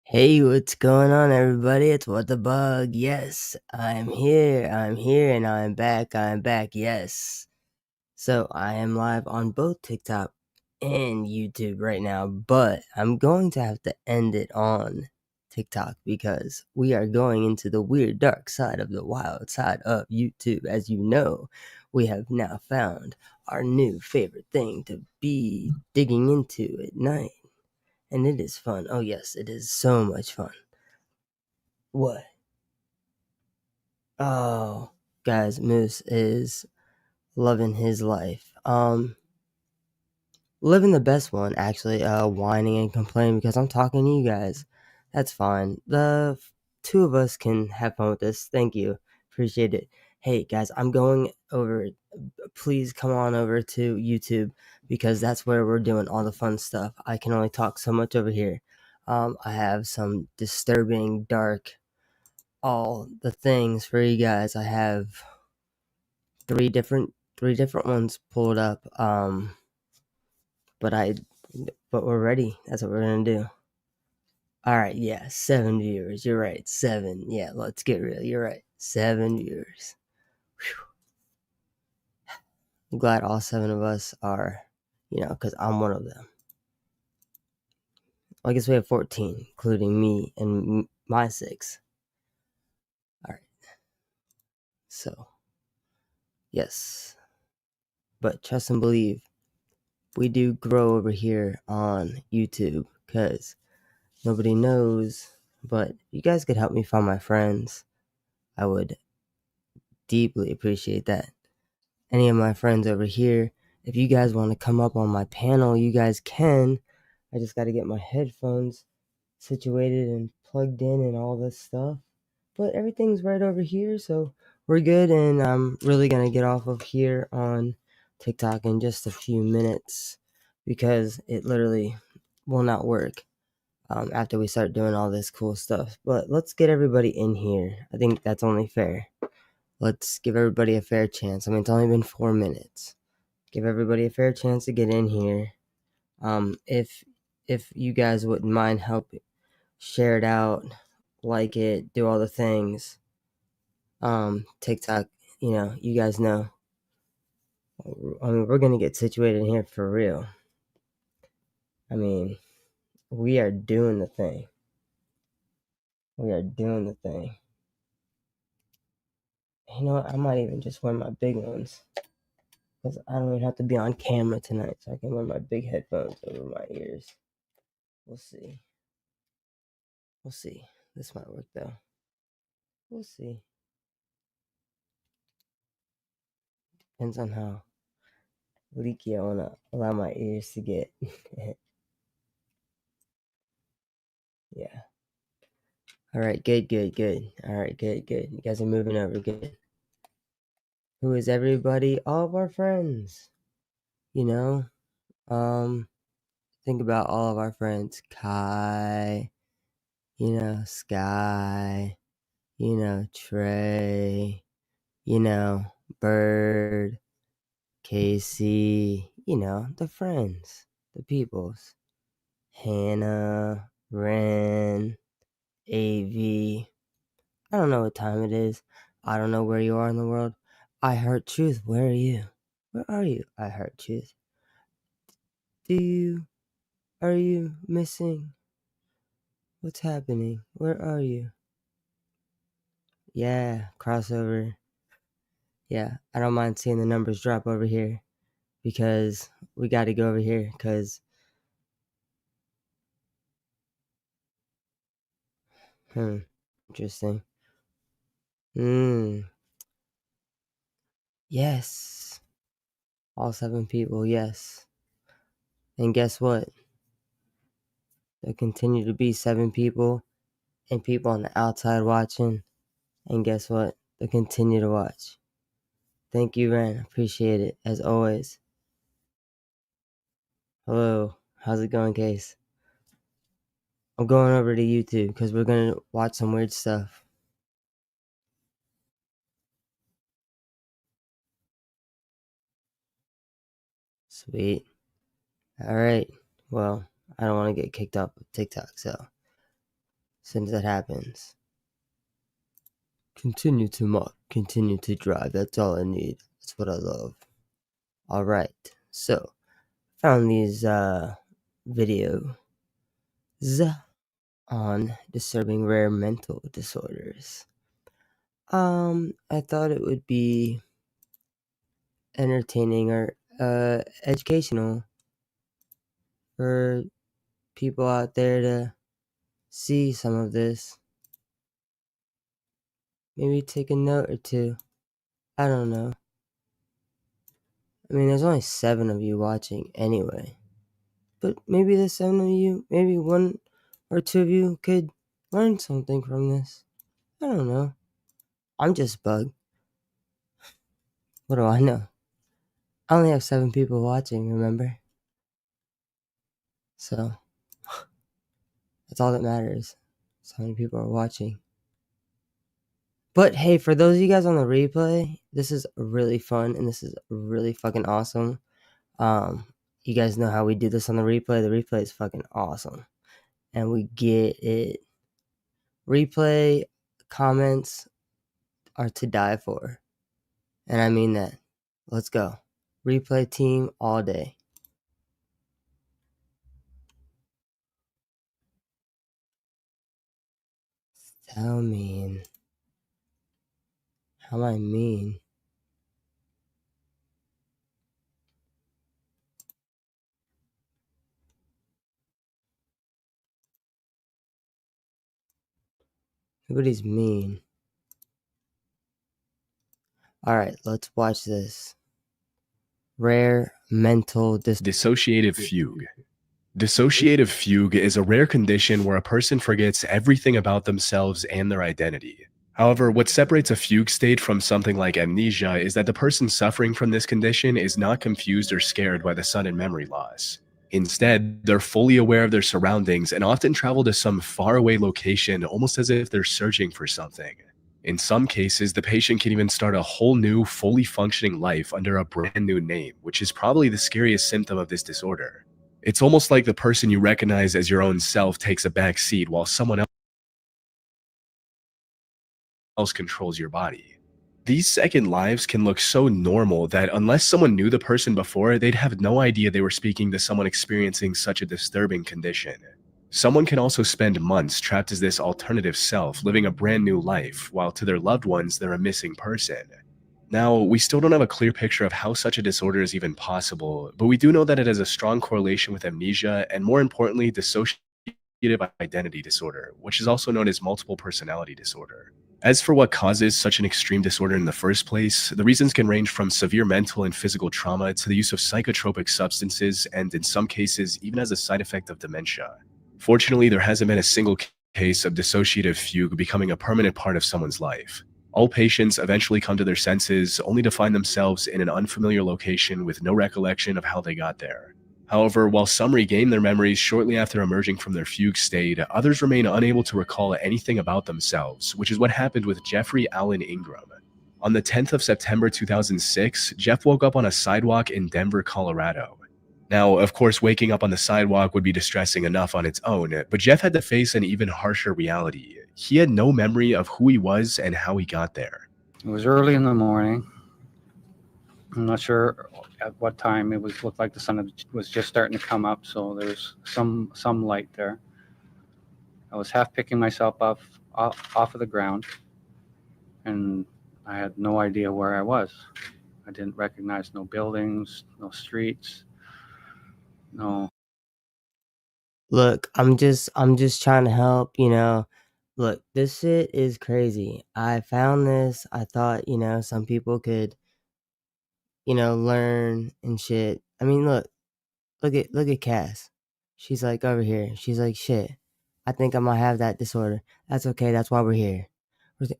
Hey, what's going on, everybody? It's WhatDaBuG. Yes, I'm here, and I'm back, yes. So, I am live on both TikTok and YouTube right now, but I'm going to have to end it on TikTok because we are going into the weird, dark side of the wild side of YouTube. As you know, we have now found our new favorite thing to be digging into at night. And it is fun. Oh, yes, it is so much fun. What? Oh, guys, Moose is loving his life. Living the best one, actually, whining and complaining because I'm talking to you guys. That's fine. The two of us can have fun with this. Thank you. Appreciate it. Hey, guys, I'm going over. Please come on over to YouTube because that's where we're doing all the fun stuff. I can only talk so much over here. I have some disturbing, dark, all the things for you guys. I have three different ones pulled up. But we're ready. That's what we're gonna do. All right, yeah, 7 viewers. You're right, 7. Yeah, let's get real. You're right, 7 viewers. Whew. I'm glad all 7 of us are, because I'm one of them. Well, I guess we have 14, including me and my 6. All right. So, yes, but trust and believe, we do grow over here on YouTube because nobody knows. But if you guys could help me find my friends, I would deeply appreciate that. Any of my friends over here, if you guys want to come up on my panel, you guys can. I just got to get my headphones situated and plugged in and all this stuff. But everything's right over here, so we're good. And I'm really going to get off of here on TikTok in just a few minutes because it literally will not work after we start doing all this cool stuff. But let's get everybody in here. I think that's only fair. Let's give everybody a fair chance. I mean, it's only been 4 minutes. Give everybody a fair chance to get in here. If you guys wouldn't mind helping, share it out, like it, do all the things. TikTok, you guys know. I mean, we're gonna get situated in here for real. I mean, we are doing the thing. We are doing the thing. You know what? I might even just wear my big ones because I don't even have to be on camera tonight, so I can wear my big headphones over my ears. We'll see. We'll see. This might work though. We'll see. Depends on how leaky I want to allow my ears to get. Yeah. All right, good. All right, good. You guys are moving over, good. Who is everybody? All of our friends. You know, think about all of our friends. Kai, Sky, Trey, Bird, Casey, the friends, the peoples. Hannah, Ren, AV. I don't know what time it is. I don't know where you are in the world. I Heart Truth, where are you? Where are you, I Heart Truth? Are you missing? What's happening? Where are you? Yeah, crossover. Yeah, I don't mind seeing the numbers drop over here because we got to go over here because interesting. Yes, all 7 people. Yes, and guess what? There continue to be 7 people and people on the outside watching. And guess what? They'll continue to watch. Thank you, Ren. Appreciate it as always. Hello, how's it going, Case? I'm going over to YouTube because we're gonna watch some weird stuff. Sweet. All right. Well, I don't want to get kicked off of TikTok, so as soon as that happens, continue to mock, continue to drive. That's all I need. That's what I love. All right. So, found these videos on disturbing rare mental disorders. I thought it would be entertaining or educational for people out there to see some of this. Maybe take a note or two. I don't know. I mean, there's only 7 of you watching anyway. But maybe the 7 of you, maybe 1 or 2 of you could learn something from this. I don't know. I'm just Bug. What do I know? I only have 7 people watching, remember? So, that's all that matters. So many people are watching. But hey, for those of you guys on the replay, this is really fun and this is really fucking awesome. You guys know how we do this on the replay. The replay is fucking awesome. And we get it. Replay comments are to die for. And I mean that. Let's go. Replay team all day. How mean. How am I mean? Nobody's mean. Alright, let's watch this. Rare mental Dissociative fugue. Dissociative fugue is a rare condition where a person forgets everything about themselves and their identity. However, what separates a fugue state from something like amnesia is that the person suffering from this condition is not confused or scared by the sudden memory loss. Instead, they're fully aware of their surroundings and often travel to some faraway location almost as if they're searching for something. In some cases, the patient can even start a whole new, fully functioning life under a brand new name, which is probably the scariest symptom of this disorder. It's almost like the person you recognize as your own self takes a back seat while someone else controls your body. These second lives can look so normal that unless someone knew the person before, they'd have no idea they were speaking to someone experiencing such a disturbing condition. Someone can also spend months trapped as this alternative self, living a brand new life, while to their loved ones, they're a missing person. Now, we still don't have a clear picture of how such a disorder is even possible, but we do know that it has a strong correlation with amnesia and, more importantly, dissociative identity disorder, which is also known as multiple personality disorder. As for what causes such an extreme disorder in the first place, the reasons can range from severe mental and physical trauma to the use of psychotropic substances, and in some cases, even as a side effect of dementia. Fortunately, there hasn't been a single case of dissociative fugue becoming a permanent part of someone's life. All patients eventually come to their senses, only to find themselves in an unfamiliar location with no recollection of how they got there. However, while some regain their memories shortly after emerging from their fugue state, others remain unable to recall anything about themselves, which is what happened with Jeffrey Allen Ingram. On the 10th of September 2006, Jeff woke up on a sidewalk in Denver, Colorado. Now, of course, waking up on the sidewalk would be distressing enough on its own, but Jeff had to face an even harsher reality. He had no memory of who he was and how he got there. It was early in the morning. I'm not sure at what time. It looked like the sun was just starting to come up, so there's some light there. I was half picking myself off of the ground, and I had no idea where I was. I didn't recognize no buildings, no streets, no. Look, I'm just trying to help, you know. Look, this shit is crazy. I found this. I thought, you know, some people could, you know, learn and shit. I mean, look at Cass. She's like over here. She's like, shit, I think I might have that disorder. That's okay. That's why we're here.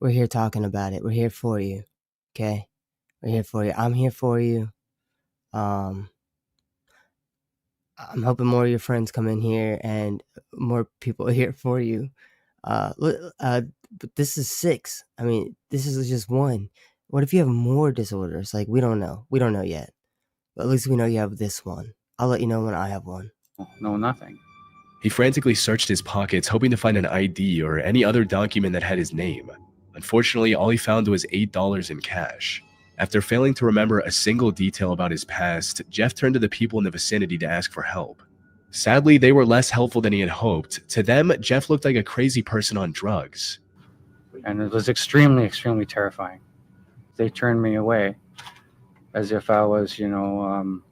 We're here talking about it. We're here for you. Okay? We're here for you. I'm here for you. I'm hoping more of your friends come in here and more people are here for you. But this is 6. I mean, this is just 1. What if you have more disorders? Like, we don't know. We don't know yet. But at least we know you have this one. I'll let you know when I have one. No, nothing. He frantically searched his pockets, hoping to find an ID or any other document that had his name. Unfortunately, all he found was $8 in cash. After failing to remember a single detail about his past, Jeff turned to the people in the vicinity to ask for help. Sadly, they were less helpful than he had hoped. To them, Jeff looked like a crazy person on drugs. And it was extremely, extremely terrifying. They turned me away as if I was, someone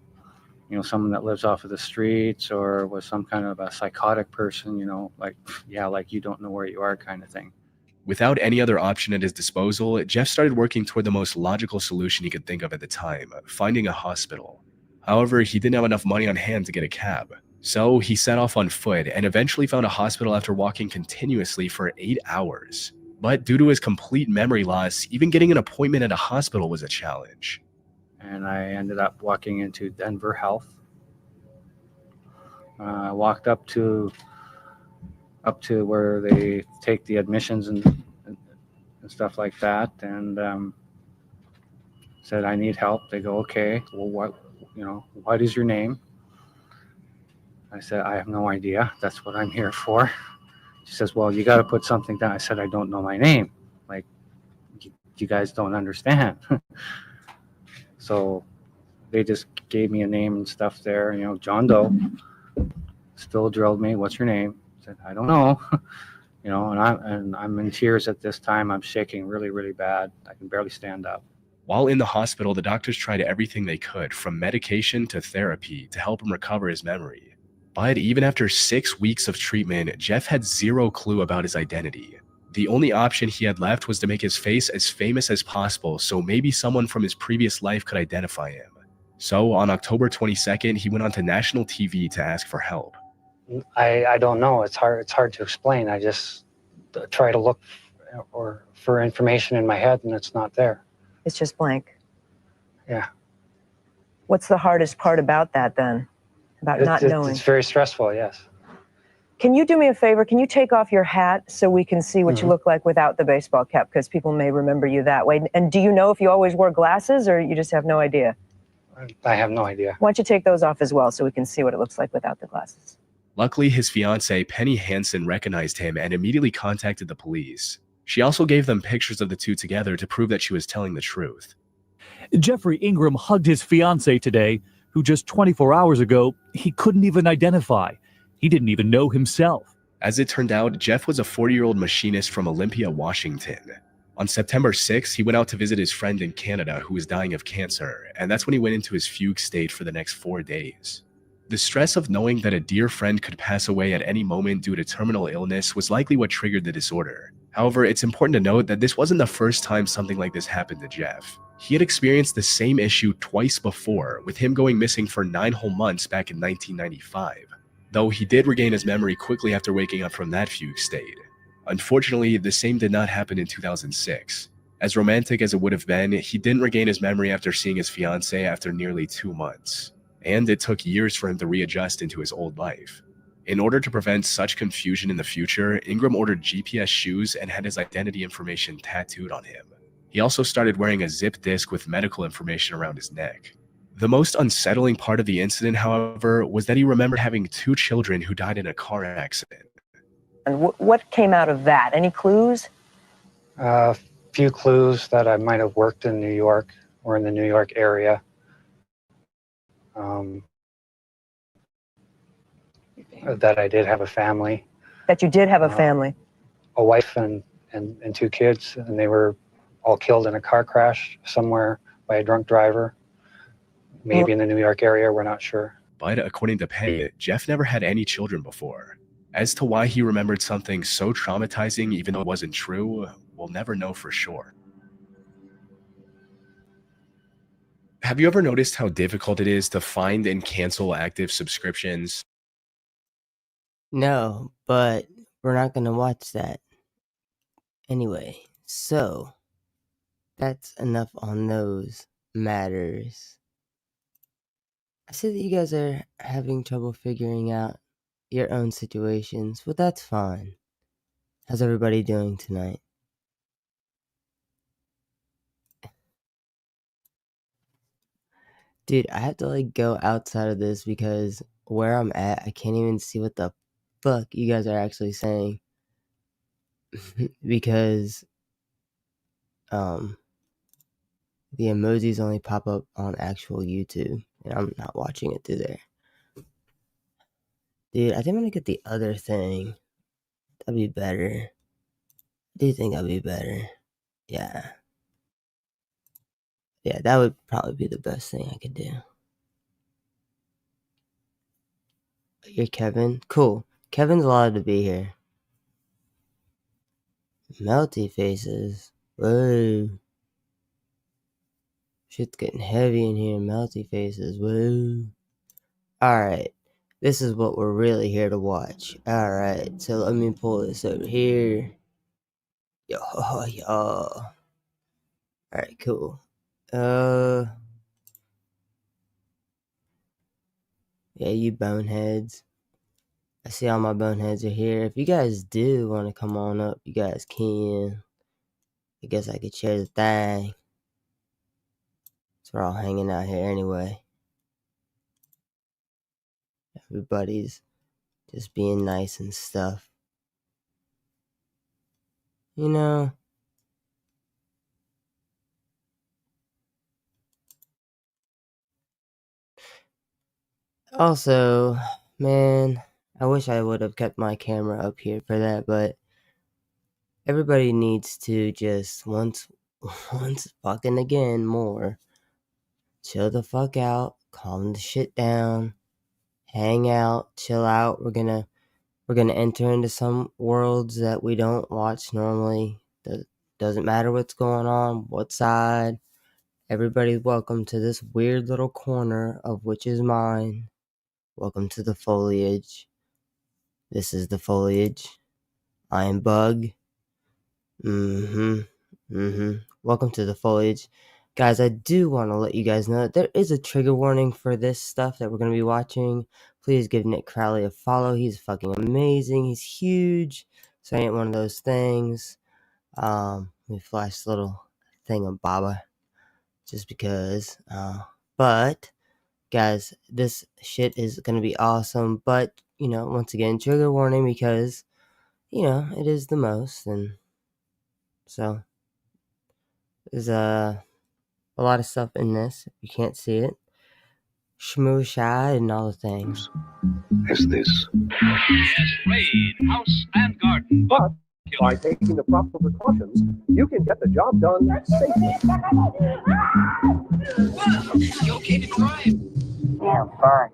that lives off of the streets or was some kind of a psychotic person, like you don't know where you are kind of thing. Without any other option at his disposal, Jeff started working toward the most logical solution he could think of at the time, finding a hospital. However, he didn't have enough money on hand to get a cab. So he set off on foot and eventually found a hospital after walking continuously for 8 hours. But due to his complete memory loss, even getting an appointment at a hospital was a challenge. And I ended up walking into Denver Health. I walked up to where they take the admissions and stuff like that, and said I need help. They go, okay, well, what is your name? I said, I have no idea. That's what I'm here for. She says, well, you got to put something down. I said, I don't know my name. Like, you guys don't understand. So they just gave me a name and stuff there. John Doe. Still drilled me. What's your name? I said, I don't know. And I'm in tears at this time. I'm shaking really, really bad. I can barely stand up. While in the hospital, the doctors tried everything they could, from medication to therapy, to help him recover his memory. But even after 6 weeks of treatment, Jeff had zero clue about his identity. The only option he had left was to make his face as famous as possible so maybe someone from his previous life could identify him. So on October 22nd, he went onto national TV to ask for help. I don't know. It's hard to explain. I just try to look for information in my head, and it's not there. It's just blank. Yeah. What's the hardest part about that then? About not knowing? It's very stressful, yes. Can you do me a favor? Can you take off your hat so we can see what you look like without the baseball cap? Because people may remember you that way. And do you know if you always wore glasses or you just have no idea? I have no idea. Why don't you take those off as well so we can see what it looks like without the glasses? Luckily, his fiancée, Penny Hansen, recognized him and immediately contacted the police. She also gave them pictures of the two together to prove that she was telling the truth. Jeffrey Ingram hugged his fiancée today, who just 24 hours ago, he couldn't even identify. He didn't even know himself. As it turned out, Jeff was a 40-year-old machinist from Olympia, Washington. On September 6th, he went out to visit his friend in Canada who was dying of cancer, and that's when he went into his fugue state for the next 4 days. The stress of knowing that a dear friend could pass away at any moment due to terminal illness was likely what triggered the disorder. However, it's important to note that this wasn't the first time something like this happened to Jeff. He had experienced the same issue twice before, with him going missing for 9 whole months back in 1995, though he did regain his memory quickly after waking up from that fugue state. Unfortunately, the same did not happen in 2006. As romantic as it would have been, he didn't regain his memory after seeing his fiancée after nearly 2 months, and it took years for him to readjust into his old life. In order to prevent such confusion in the future, Ingram ordered GPS shoes and had his identity information tattooed on him. He also started wearing a zip disc with medical information around his neck. The most unsettling part of the incident, however, was that he remembered having 2 children who died in a car accident. And what came out of that? Any clues? A few clues that I might have worked in New York or in the New York area. That I did have a family. That you did have a family. A wife and 2 kids, and they were all killed in a car crash somewhere by a drunk driver. Maybe in the New York area, we're not sure. But according to Penn, Jeff never had any children before. As to why he remembered something so traumatizing even though it wasn't true, we'll never know for sure. Have you ever noticed how difficult it is to find and cancel active subscriptions? No, but we're not going to watch that. Anyway, so that's enough on those matters. I see that you guys are having trouble figuring out your own situations, but that's fine. How's everybody doing tonight? Dude, I have to like go outside of this because where I'm at, I can't even see what the fuck you guys are actually saying. Because the emojis only pop up on actual YouTube, and I'm not watching it through there. Dude, I think I'm gonna get the other thing. That'd be better. I do think that'd be better. Yeah. Yeah, that would probably be the best thing I could do. You're Kevin? Cool. Kevin's allowed to be here. Melty faces. Whoa. Shit's getting heavy in here. Melty faces. Whoa. Alright. This is what we're really here to watch. Alright. So let me pull this over here. Yo. Alright, cool. Yeah, you boneheads. I see all my boneheads are here. If you guys do want to come on up, you guys can. I guess I could share the thing. So we're all hanging out here anyway. Everybody's just being nice and stuff. You know. Also, man, I wish I would have kept my camera up here for that, but everybody needs to just once fucking again more. Chill the fuck out, calm the shit down, hang out, chill out. We're gonna enter into some worlds that we don't watch normally. Doesn't matter what's going on, what side. Everybody's welcome to this weird little corner of which is mine. Welcome to the foliage. This is the foliage. I am Bug. Welcome to the foliage. Guys, I do want to let you guys know that there is a trigger warning for this stuff that we're going to be watching. Please give Nick Crowley a follow. He's fucking amazing. He's huge. So I ain't one of those things. Let me flash this little thing of Baba. Just because. But, guys, this shit is going to be awesome. But, you know, once again, trigger warning because, you know, it is the most. And so, there's a lot of stuff in this. If you can't see it. Shmoo and all the things. Is this? Yes, raid, house and garden. But by taking the proper precautions, you can get the job done safely. You okay to drive? Yeah, fine.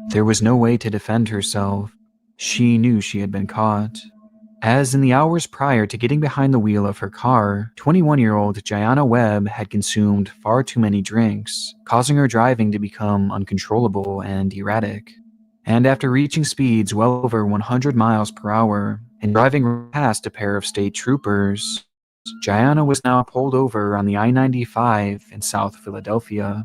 There was no way to defend herself. She knew she had been caught. As in the hours prior to getting behind the wheel of her car, 21-year-old Jayana Webb had consumed far too many drinks, causing her driving to become uncontrollable and erratic. And after reaching speeds well over 100 miles per hour and driving past a pair of state troopers, Jayana was now pulled over on the I-95 in South Philadelphia.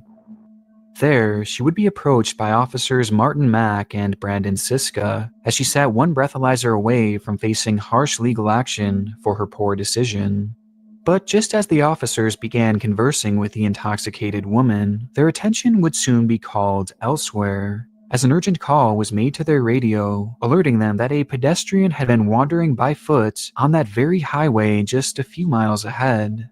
There, she would be approached by officers Martin Mack and Brandon Siska as she sat one breathalyzer away from facing harsh legal action for her poor decision. But just as the officers began conversing with the intoxicated woman, their attention would soon be called elsewhere, as an urgent call was made to their radio, alerting them that a pedestrian had been wandering by foot on that very highway just a few miles ahead.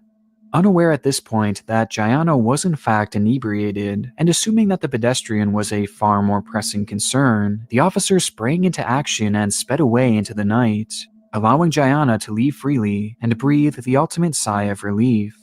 Unaware at this point that Jayana was in fact inebriated, and assuming that the pedestrian was a far more pressing concern, the officers sprang into action and sped away into the night, allowing Jayana to leave freely and breathe the ultimate sigh of relief.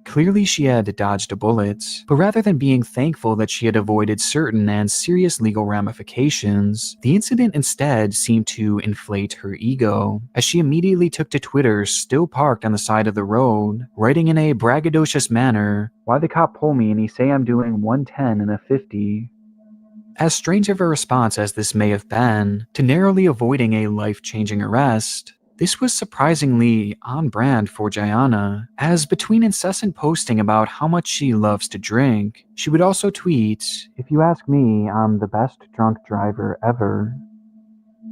Clearly she had dodged a bullet, but rather than being thankful that she had avoided certain and serious legal ramifications, the incident instead seemed to inflate her ego, as she immediately took to Twitter, still parked on the side of the road, writing in a braggadocious manner, "Why the cop pull me and he say I'm doing 110 and a 50? As strange of a response as this may have been, to narrowly avoiding a life-changing arrest, this was surprisingly on brand for Jayana, as between incessant posting about how much she loves to drink, she would also tweet, "If you ask me, I'm the best drunk driver ever."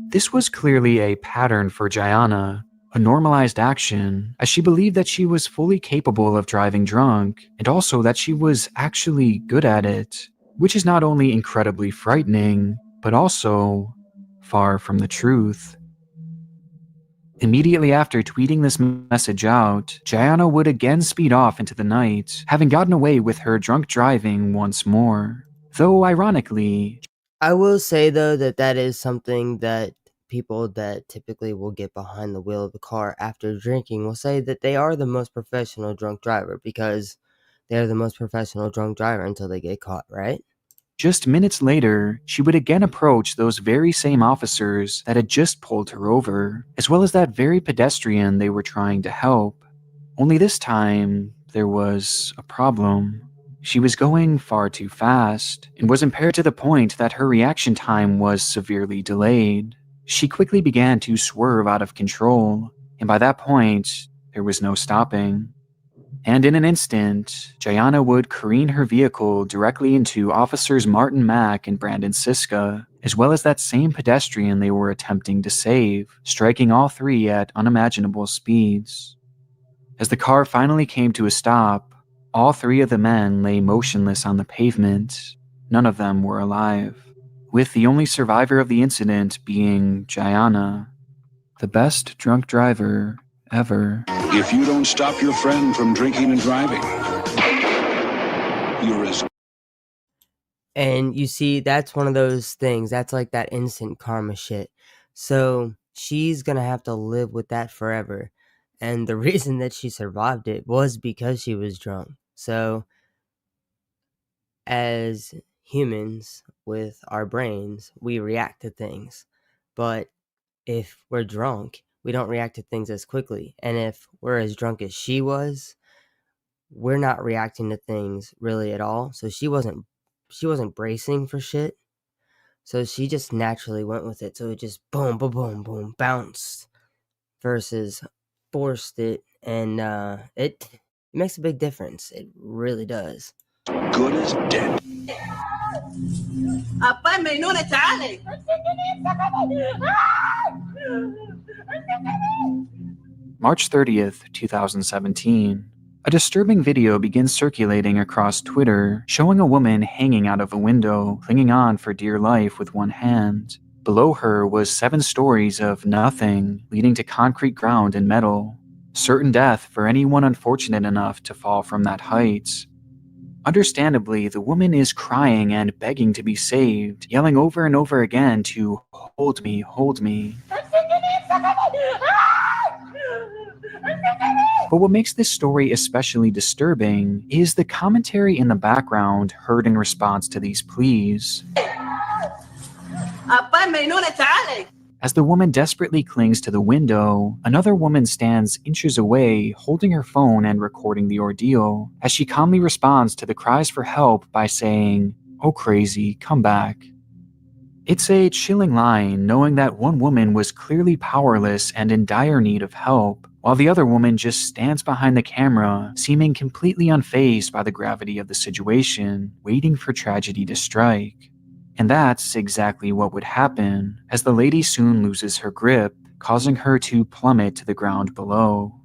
This was clearly a pattern for Jayana, a normalized action, as she believed that she was fully capable of driving drunk, and also that she was actually good at it, which is not only incredibly frightening, but also far from the truth. Immediately after tweeting this message out, Jayana would again speed off into the night, having gotten away with her drunk driving once more. Though ironically, I will say though that is something that people that typically will get behind the wheel of a car after drinking will say that they are the most professional drunk driver because they're the most professional drunk driver until they get caught, right? just minutes later, she would again approach those very same officers that had just pulled her over, as well as that very pedestrian they were trying to help. Only this time, there was a problem. She was going far too fast, and was impaired to the point that her reaction time was severely delayed. She quickly began to swerve out of control, and by that point, there was no stopping. And in an instant, Jayana would careen her vehicle directly into Officers Martin Mack and Brandon Siska, as well as that same pedestrian they were attempting to save, striking all three at unimaginable speeds. As the car finally came to a stop, all three of the men lay motionless on the pavement. None of them were alive, with the only survivor of the incident being Jayana, the best drunk driver ever. If you don't stop your friend from drinking and driving, you're as... And you see, that's one of those things. That's like that instant karma shit. So she's going to have to live with that forever. And the reason that she survived it was because she was drunk. So as humans with our brains, we react to things. But if we're drunk, we don't react to things as quickly. And if we're as drunk as she was, we're not reacting to things really at all. So she wasn't bracing for shit. So she just naturally went with it. So it just boom, boom, boom, boom, bounced versus forced it. And it makes a big difference. It really does. good as dead. March 30th, 2017. A disturbing video begins circulating across Twitter, showing a woman hanging out of a window, clinging on for dear life with one hand. Below her was 7 stories of nothing, leading to concrete ground and metal. Certain death for anyone unfortunate enough to fall from that height. Understandably, the woman is crying and begging to be saved, yelling over and over again to "Hold me, hold me." But what makes this story especially disturbing is the commentary in the background heard in response to these pleas. As the woman desperately clings to the window, another woman stands inches away, holding her phone and recording the ordeal, as she calmly responds to the cries for help by saying, "Oh crazy, come back." It's a chilling line, knowing that one woman was clearly powerless and in dire need of help, while the other woman just stands behind the camera, seeming completely unfazed by the gravity of the situation, waiting for tragedy to strike. And that's exactly what would happen, as the lady soon loses her grip, causing her to plummet to the ground below.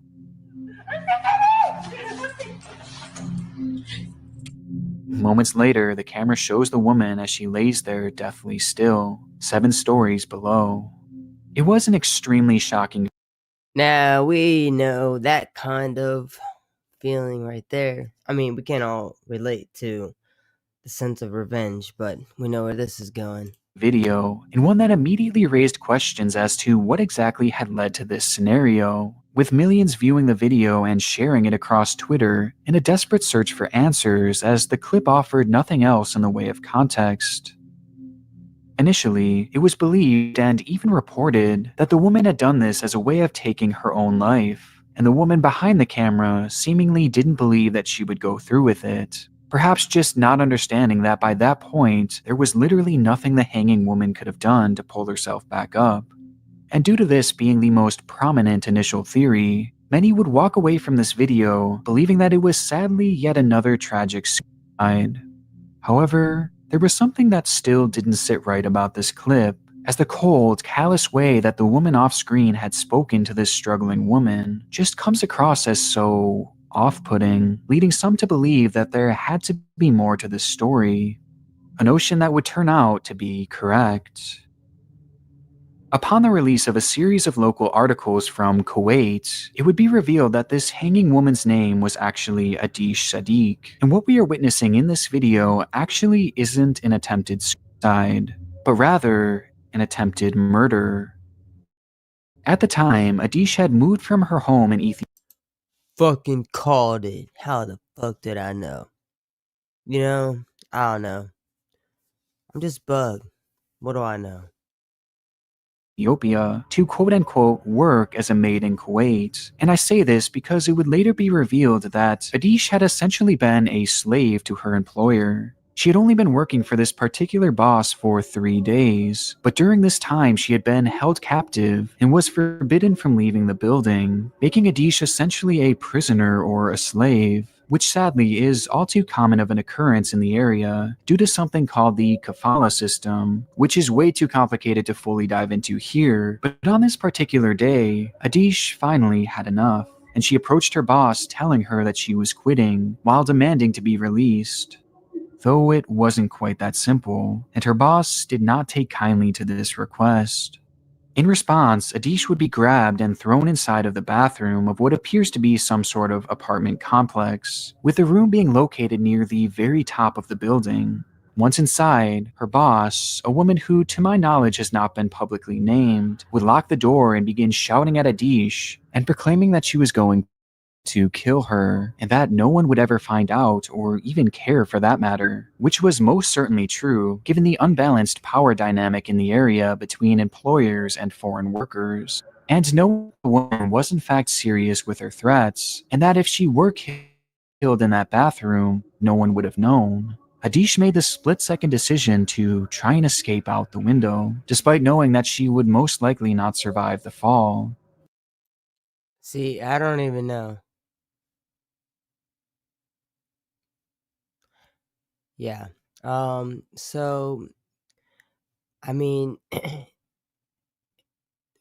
Moments later, the camera shows the woman as she lays there deathly still, 7 stories below. It was an extremely shocking. Now we know that kind of feeling right there. I mean, we can't all relate to the sense of revenge, but we know where this is going. Video, and one that immediately raised questions as to what exactly had led to this scenario, with millions viewing the video and sharing it across Twitter in a desperate search for answers, as the clip offered nothing else in the way of context. Initially, it was believed and even reported that the woman had done this as a way of taking her own life, and the woman behind the camera seemingly didn't believe that she would go through with it, perhaps just not understanding that by that point, there was literally nothing the hanging woman could have done to pull herself back up. And due to this being the most prominent initial theory, many would walk away from this video believing that it was sadly yet another tragic suicide. However, there was something that still didn't sit right about this clip, as the cold, callous way that the woman off screen had spoken to this struggling woman just comes across as so off-putting, leading some to believe that there had to be more to this story, a notion that would turn out to be correct. Upon the release of a series of local articles from Kuwait, it would be revealed that this hanging woman's name was actually Adish Sadiq, and what we are witnessing in this video actually isn't an attempted suicide, but rather an attempted murder. At the time, Adish had moved from her home in Ethiopia. Fucking called it. How the fuck did I know? You know, I don't know. I'm just Bug. What do I know? Ethiopia to quote-unquote work as a maid in Kuwait, and I say this because it would later be revealed that Adish had essentially been a slave to her employer. She had only been working for this particular boss for 3 days, but during this time she had been held captive and was forbidden from leaving the building, making Adish essentially a prisoner or a slave, which sadly is all too common of an occurrence in the area due to something called the kafala system, which is way too complicated to fully dive into here. But on this particular day, Adish finally had enough, and she approached her boss telling her that she was quitting while demanding to be released. Though it wasn't quite that simple, and her boss did not take kindly to this request. In response, Adish would be grabbed and thrown inside of the bathroom of what appears to be some sort of apartment complex, with the room being located near the very top of the building. Once inside, her boss, a woman who to my knowledge has not been publicly named, would lock the door and begin shouting at Adish and proclaiming that she was going to kill her, and that no one would ever find out or even care for that matter, which was most certainly true given the unbalanced power dynamic in the area between employers and foreign workers. And no woman was in fact serious with her threats, and that if she were killed in that bathroom, no one would have known. Adish made the split-second decision to try and escape out the window, despite knowing that she would most likely not survive the fall. See, I don't even know. Yeah. So, I mean,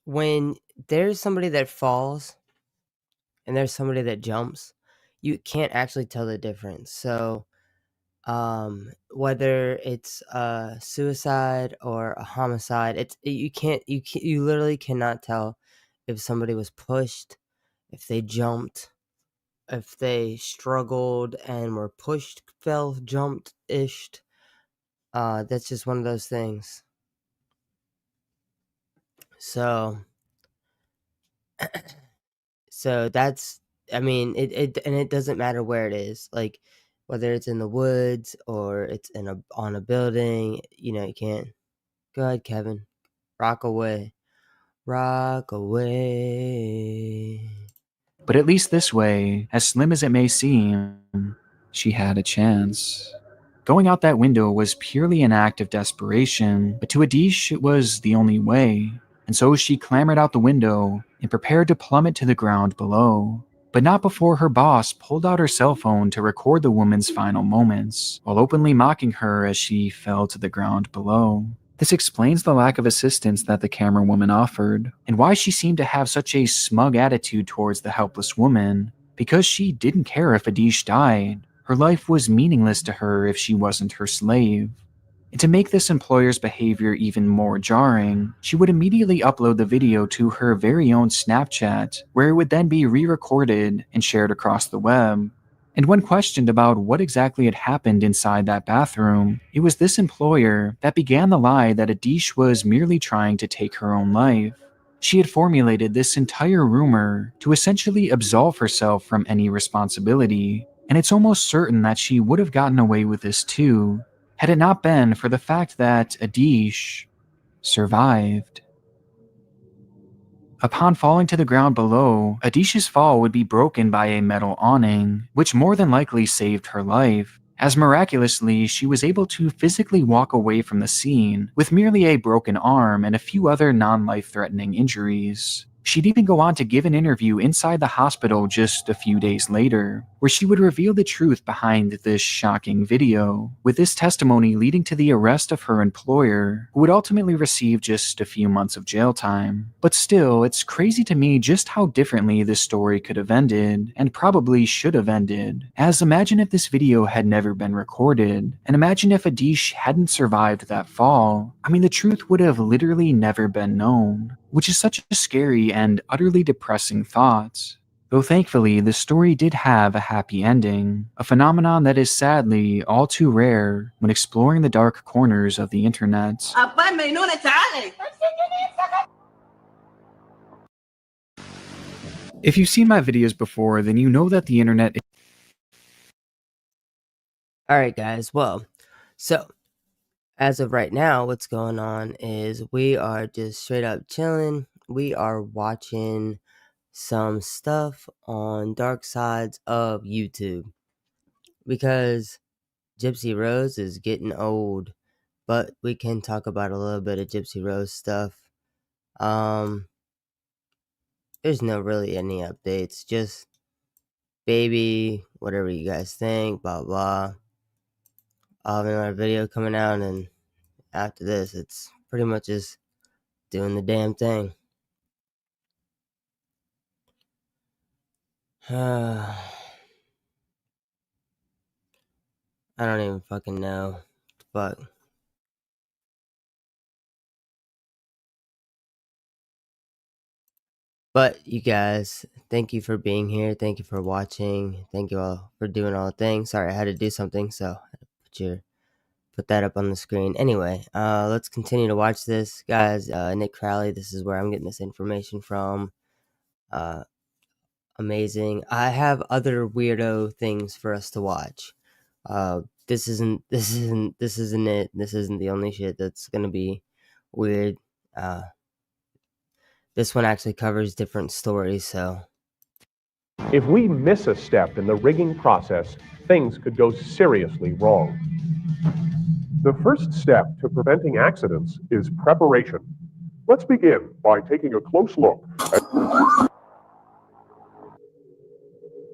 when there's somebody that falls and there's somebody that jumps, you can't actually tell the difference. So, whether it's a suicide or a homicide, you literally cannot tell if somebody was pushed, if they jumped, if they struggled and were pushed, fell, jumped-ish. That's just one of those things. So that's, I mean, it doesn't matter where it is, like whether it's in the woods or it's on a building, you can't. Go ahead, Kevin. Rock away. Rock away. But at least this way, as slim as it may seem, she had a chance. Going out that window was purely an act of desperation, but to Adish it was the only way, and so she clambered out the window and prepared to plummet to the ground below. But not before her boss pulled out her cell phone to record the woman's final moments, while openly mocking her as she fell to the ground below. This explains the lack of assistance that the camera woman offered, and why she seemed to have such a smug attitude towards the helpless woman, because she didn't care if Adish died. Her life was meaningless to her if she wasn't her slave. And to make this employer's behavior even more jarring, she would immediately upload the video to her very own Snapchat, where it would then be re-recorded and shared across the web. And when questioned about what exactly had happened inside that bathroom, it was this employer that began the lie that Adish was merely trying to take her own life. She had formulated this entire rumor to essentially absolve herself from any responsibility, and it's almost certain that she would have gotten away with this too, had it not been for the fact that Adish survived. Upon falling to the ground below, Adish's fall would be broken by a metal awning, which more than likely saved her life, as miraculously she was able to physically walk away from the scene with merely a broken arm and a few other non-life-threatening injuries. She'd even go on to give an interview inside the hospital just a few days later, where she would reveal the truth behind this shocking video, with this testimony leading to the arrest of her employer, who would ultimately receive just a few months of jail time. But still, it's crazy to me just how differently this story could have ended, and probably should have ended, as imagine if this video had never been recorded, and imagine if Adish hadn't survived that fall. I mean, the truth would have literally never been known, which is such a scary and utterly depressing thought. Though thankfully, the story did have a happy ending, a phenomenon that is sadly all too rare when exploring the dark corners of the internet. If you've seen my videos before, then you know that the internet... Alright guys, well, so as of right now, what's going on is we are just straight up chilling. We are watching some stuff on dark sides of YouTube because Gypsy Rose is getting old, but we can talk about a little bit of Gypsy Rose stuff. There's no really any updates, just baby, whatever you guys think, blah blah. I'll have another video coming out, and after this, it's pretty much just doing the damn thing. I don't even fucking know. Fuck. But you guys, thank you for being here. Thank you for watching. Thank you all for doing all the things. Sorry, I had to do something, so I had to put that up on the screen. Anyway, let's continue to watch this, guys. Nick Crowley, this is where I'm getting this information from. Amazing. I have other weirdo things for us to watch. This isn't it. This isn't the only shit that's gonna be weird. This one actually covers different stories, so. If we miss a step in the rigging process, things could go seriously wrong. The first step to preventing accidents is preparation. Let's begin by taking a close look at...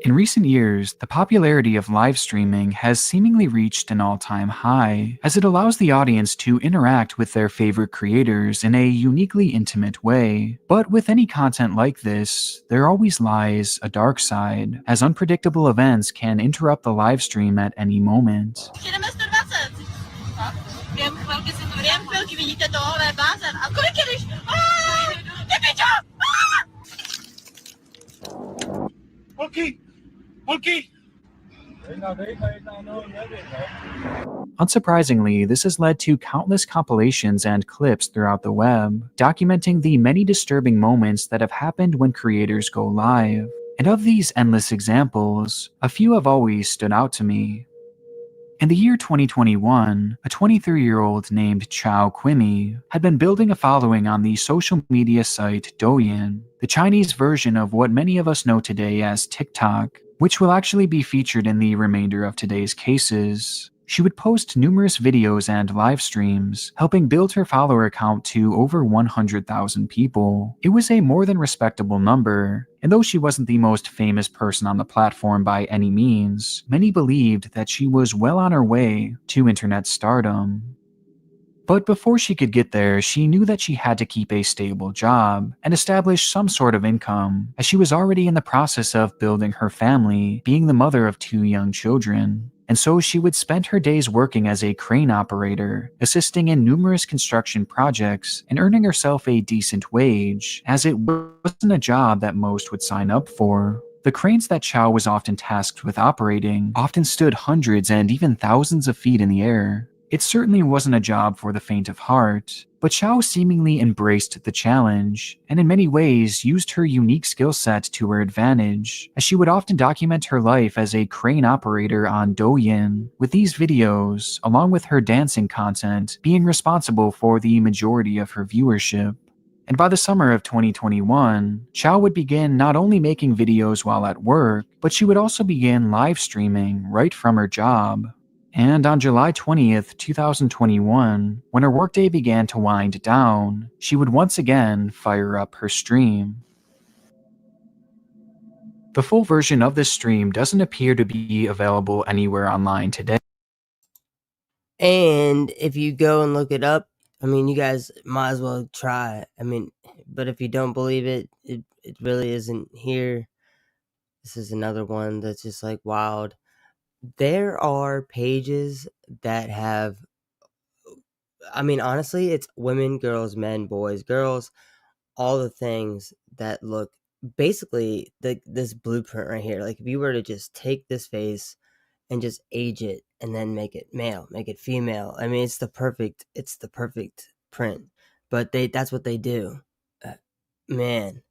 In recent years, the popularity of live streaming has seemingly reached an all-time high, as it allows the audience to interact with their favorite creators in a uniquely intimate way. But with any content like this, there always lies a dark side, as unpredictable events can interrupt the live stream at any moment. Unsurprisingly, this has led to countless compilations and clips throughout the web, documenting the many disturbing moments that have happened when creators go live. And of these endless examples, a few have always stood out to me. In the year 2021, a 23-year-old named Chao Quimi had been building a following on the social media site Douyin, the Chinese version of what many of us know today as TikTok, which will actually be featured in the remainder of today's cases. She would post numerous videos and live streams, helping build her follower count to over 100,000 people. It was a more than respectable number, and though she wasn't the most famous person on the platform by any means, many believed that she was well on her way to internet stardom. But before she could get there, she knew that she had to keep a stable job and establish some sort of income, as she was already in the process of building her family, being the mother of 2 young children. And so she would spend her days working as a crane operator, assisting in numerous construction projects and earning herself a decent wage, as it wasn't a job that most would sign up for. The cranes that Chao was often tasked with operating often stood hundreds and even thousands of feet in the air. It certainly wasn't a job for the faint of heart, but Chao seemingly embraced the challenge, and in many ways used her unique skill set to her advantage, as she would often document her life as a crane operator on Douyin, with these videos, along with her dancing content, being responsible for the majority of her viewership. And by the summer of 2021, Chao would begin not only making videos while at work, but she would also begin live streaming right from her job. And on July 20th, 2021, when her workday began to wind down, she would once again fire up her stream. The full version of this stream doesn't appear to be available anywhere online today. And if you go and look it up, I mean, you guys might as well try. I mean, but if you don't believe it, it really isn't here. This is another one that's just like wild. There are pages that have, I mean, honestly, it's women, girls, men, boys, girls, all the things that look basically this blueprint right here. Like if you were to just take this face and just age it and then make it male, make it female. I mean, it's the perfect print. But that's what they do. Man,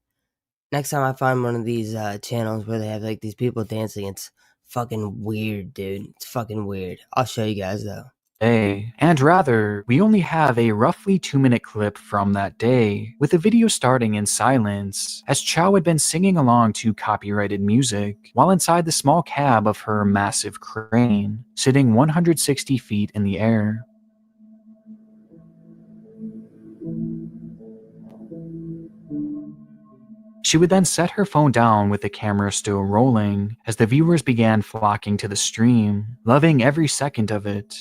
next time I find one of these channels where they have like these people dancing, it's fucking weird, dude. It's fucking weird. I'll show you guys though. And rather, we only have a roughly 2-minute clip from that day, with the video starting in silence, as Chao had been singing along to copyrighted music, while inside the small cab of her massive crane, sitting 160 feet in the air. She would then set her phone down with the camera still rolling, as the viewers began flocking to the stream, loving every second of it.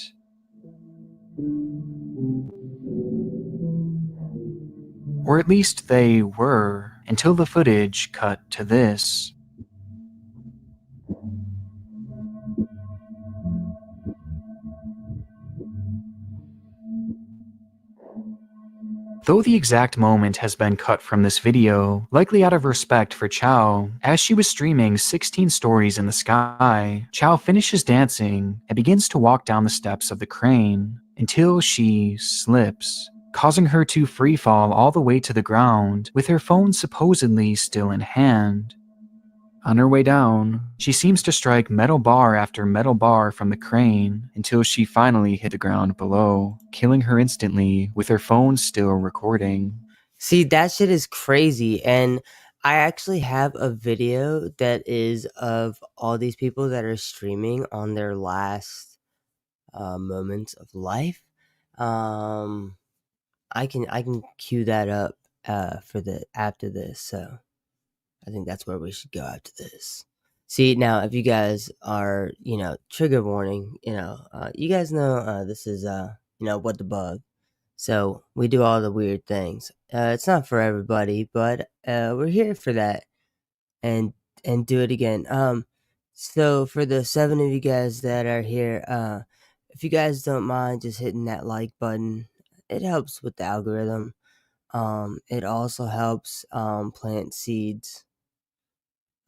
Or at least they were, until the footage cut to this. Though the exact moment has been cut from this video, likely out of respect for Chao, as she was streaming 16 stories in the sky, Chao finishes dancing and begins to walk down the steps of the crane, until she slips, causing her to free fall all the way to the ground, with her phone supposedly still in hand. On her way down, she seems to strike metal bar after metal bar from the crane until she finally hit the ground below, killing her instantly with her phone still recording. See, that shit is crazy. And I actually have a video that is of all these people that are streaming on their last moments of life. I can cue that up for the after this, so I think that's where we should go after this. See, now if you guys are, trigger warning, you guys know this is WhatDaBuG. So we do all the weird things. It's not for everybody, but we're here for that and do it again. So for the 7 of you guys that are here, if you guys don't mind just hitting that like button, it helps with the algorithm. It also helps plant seeds.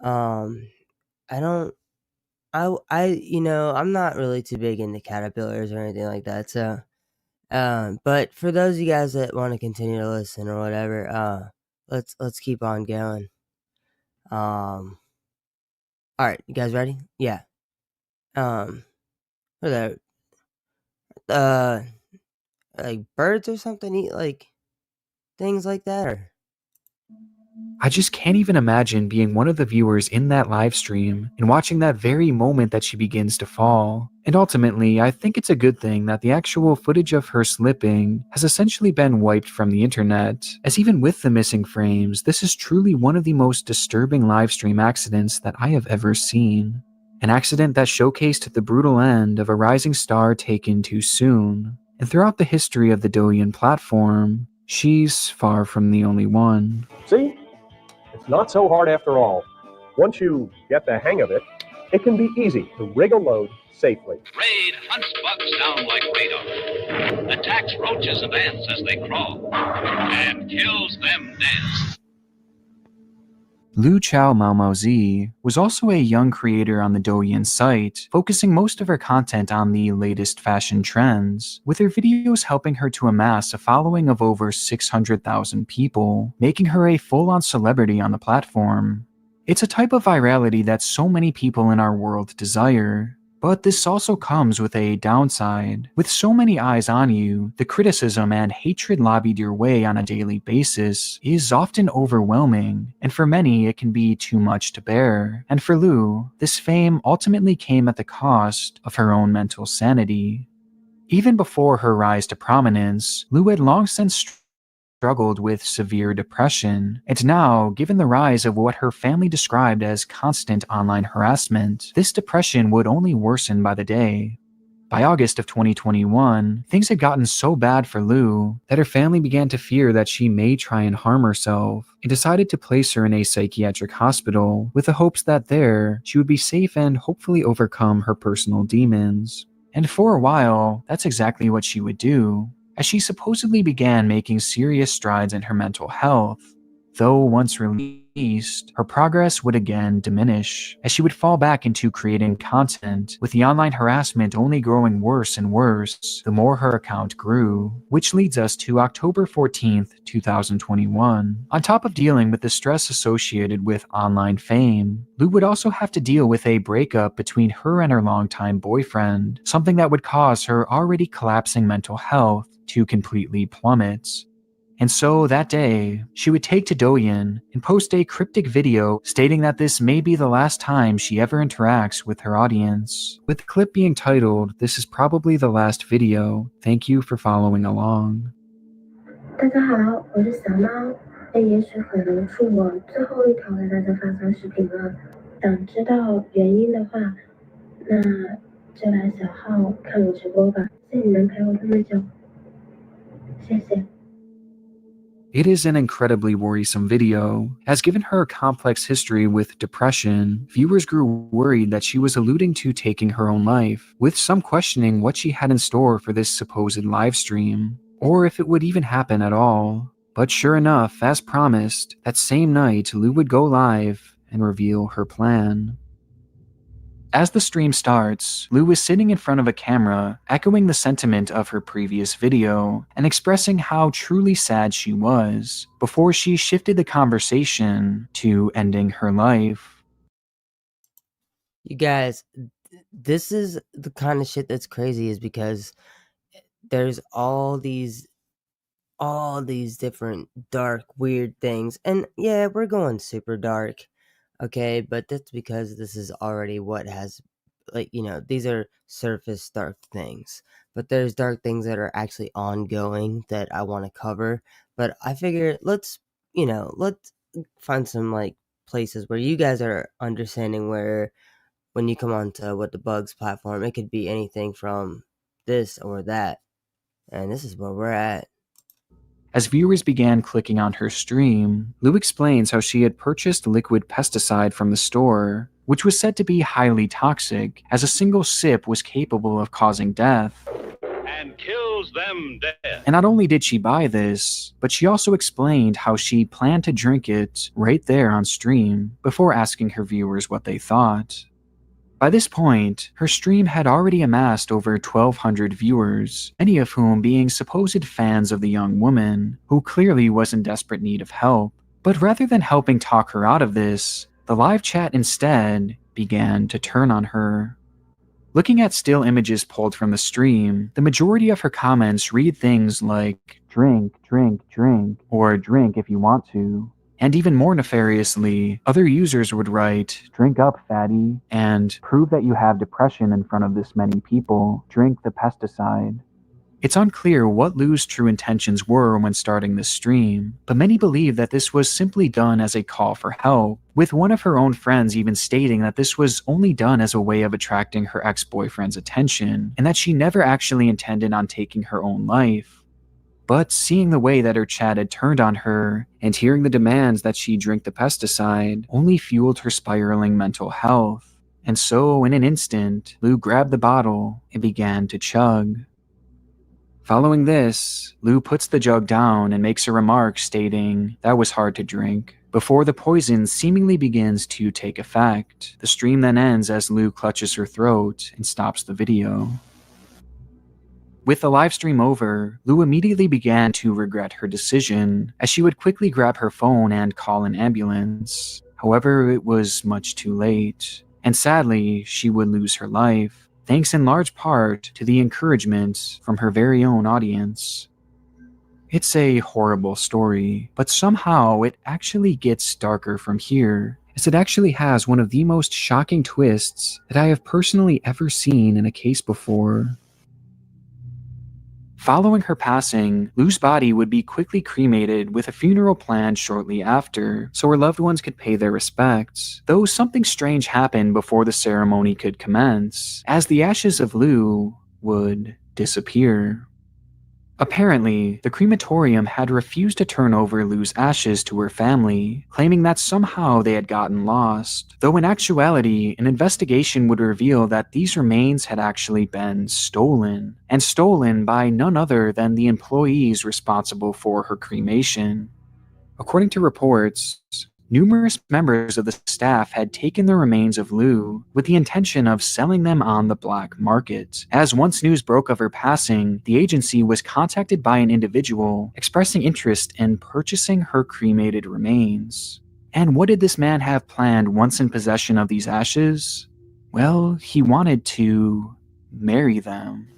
I don't I'm not really too big into caterpillars or anything like that, so but for those of you guys that want to continue to listen or whatever, let's keep on going. All right, you guys ready? Yeah. For that, like birds or something eat like things like that? Or I just can't even imagine being one of the viewers in that live stream and watching that very moment that she begins to fall. And ultimately, I think it's a good thing that the actual footage of her slipping has essentially been wiped from the internet, as even with the missing frames, this is truly one of the most disturbing live stream accidents that I have ever seen. An accident that showcased the brutal end of a rising star taken too soon. And throughout the history of the Douyin platform, she's far from the only one. See? It's not so hard after all. Once you get the hang of it, it can be easy to rig a load safely. Raid hunts bugs down like radar, attacks roaches and ants as they crawl, and kills them dead. Lu Chao Maozi was also a young creator on the Douyin site, focusing most of her content on the latest fashion trends, with her videos helping her to amass a following of over 600,000 people, making her a full-on celebrity on the platform. It's a type of virality that so many people in our world desire. But this also comes with a downside. With so many eyes on you, the criticism and hatred lobbied your way on a daily basis is often overwhelming, and for many it can be too much to bear. And for Lu, this fame ultimately came at the cost of her own mental sanity. Even before her rise to prominence, Lu had long since struggled with severe depression, and now, given the rise of what her family described as constant online harassment, this depression would only worsen by the day. By August of 2021, things had gotten so bad for Lu that her family began to fear that she may try and harm herself, and decided to place her in a psychiatric hospital with the hopes that there, she would be safe and hopefully overcome her personal demons. And for a while, that's exactly what she would do, as she supposedly began making serious strides in her mental health. Though once released, her progress would again diminish, as she would fall back into creating content, with the online harassment only growing worse and worse the more her account grew, which leads us to October 14th, 2021. On top of dealing with the stress associated with online fame, Lu would also have to deal with a breakup between her and her longtime boyfriend, something that would cause her already collapsing mental health to completely plummet. And so that day, she would take to Douyin and post a cryptic video stating that this may be the last time she ever interacts with her audience, with the clip being titled, "This is probably the last video. Thank you for following along." 大家好，我是小猫。也许很能是我最后一条给大家发送视频了。想知道原因的话，那就来小号看我直播吧。谢谢你们陪我这么久，谢谢。 It is an incredibly worrisome video, as given her complex history with depression, viewers grew worried that she was alluding to taking her own life, with some questioning what she had in store for this supposed live stream, or if it would even happen at all. But sure enough, as promised, that same night Lu would go live and reveal her plan. As the stream starts, Lu is sitting in front of a camera, echoing the sentiment of her previous video, and expressing how truly sad she was, before she shifted the conversation to ending her life. you guys, this is the kind of shit that's crazy, is because there's all these different dark, weird things, and yeah, we're going super dark. Okay, but that's because this is already what has, like, these are surface dark things. But there's dark things that are actually ongoing that I want to cover. But I figure let's find some, like, places where you guys are understanding, where when you come onto WhatDaBuG's platform, it could be anything from this or that. And this is where we're at. As viewers began clicking on her stream, Lu explains how she had purchased liquid pesticide from the store, which was said to be highly toxic, as a single sip was capable of causing death. And kills them dead. And not only did she buy this, but she also explained how she planned to drink it right there on stream, before asking her viewers what they thought. By this point, her stream had already amassed over 1,200 viewers, many of whom being supposed fans of the young woman, who clearly was in desperate need of help. But rather than helping talk her out of this, the live chat instead began to turn on her. Looking at still images pulled from the stream, the majority of her comments read things like, drink, drink, drink, or drink if you want to. And even more nefariously, other users would write, drink up, fatty, and prove that you have depression in front of this many people, drink the pesticide. It's unclear what Lu's true intentions were when starting this stream, but many believe that this was simply done as a call for help, with one of her own friends even stating that this was only done as a way of attracting her ex-boyfriend's attention, and that she never actually intended on taking her own life. But seeing the way that her chat had turned on her, and hearing the demands that she drink the pesticide, only fueled her spiraling mental health. And so, in an instant, Lu grabbed the bottle and began to chug. Following this, Lu puts the jug down and makes a remark stating, "That was hard to drink," before the poison seemingly begins to take effect. The stream then ends as Lu clutches her throat and stops the video. With the livestream over, Lu immediately began to regret her decision, as she would quickly grab her phone and call an ambulance. However, it was much too late, and sadly, she would lose her life, thanks in large part to the encouragement from her very own audience. It's a horrible story, but somehow it actually gets darker from here, as it actually has one of the most shocking twists that I have personally ever seen in a case before. Following her passing, Lu's body would be quickly cremated with a funeral planned shortly after, so her loved ones could pay their respects, though something strange happened before the ceremony could commence, as the ashes of Lu would disappear. Apparently, the crematorium had refused to turn over Lu's ashes to her family, claiming that somehow they had gotten lost, though in actuality, an investigation would reveal that these remains had actually been stolen, and stolen by none other than the employees responsible for her cremation. According to reports, numerous members of the staff had taken the remains of Lu with the intention of selling them on the black market, as once news broke of her passing, the agency was contacted by an individual expressing interest in purchasing her cremated remains. And what did this man have planned once in possession of these ashes? Well, he wanted to marry them.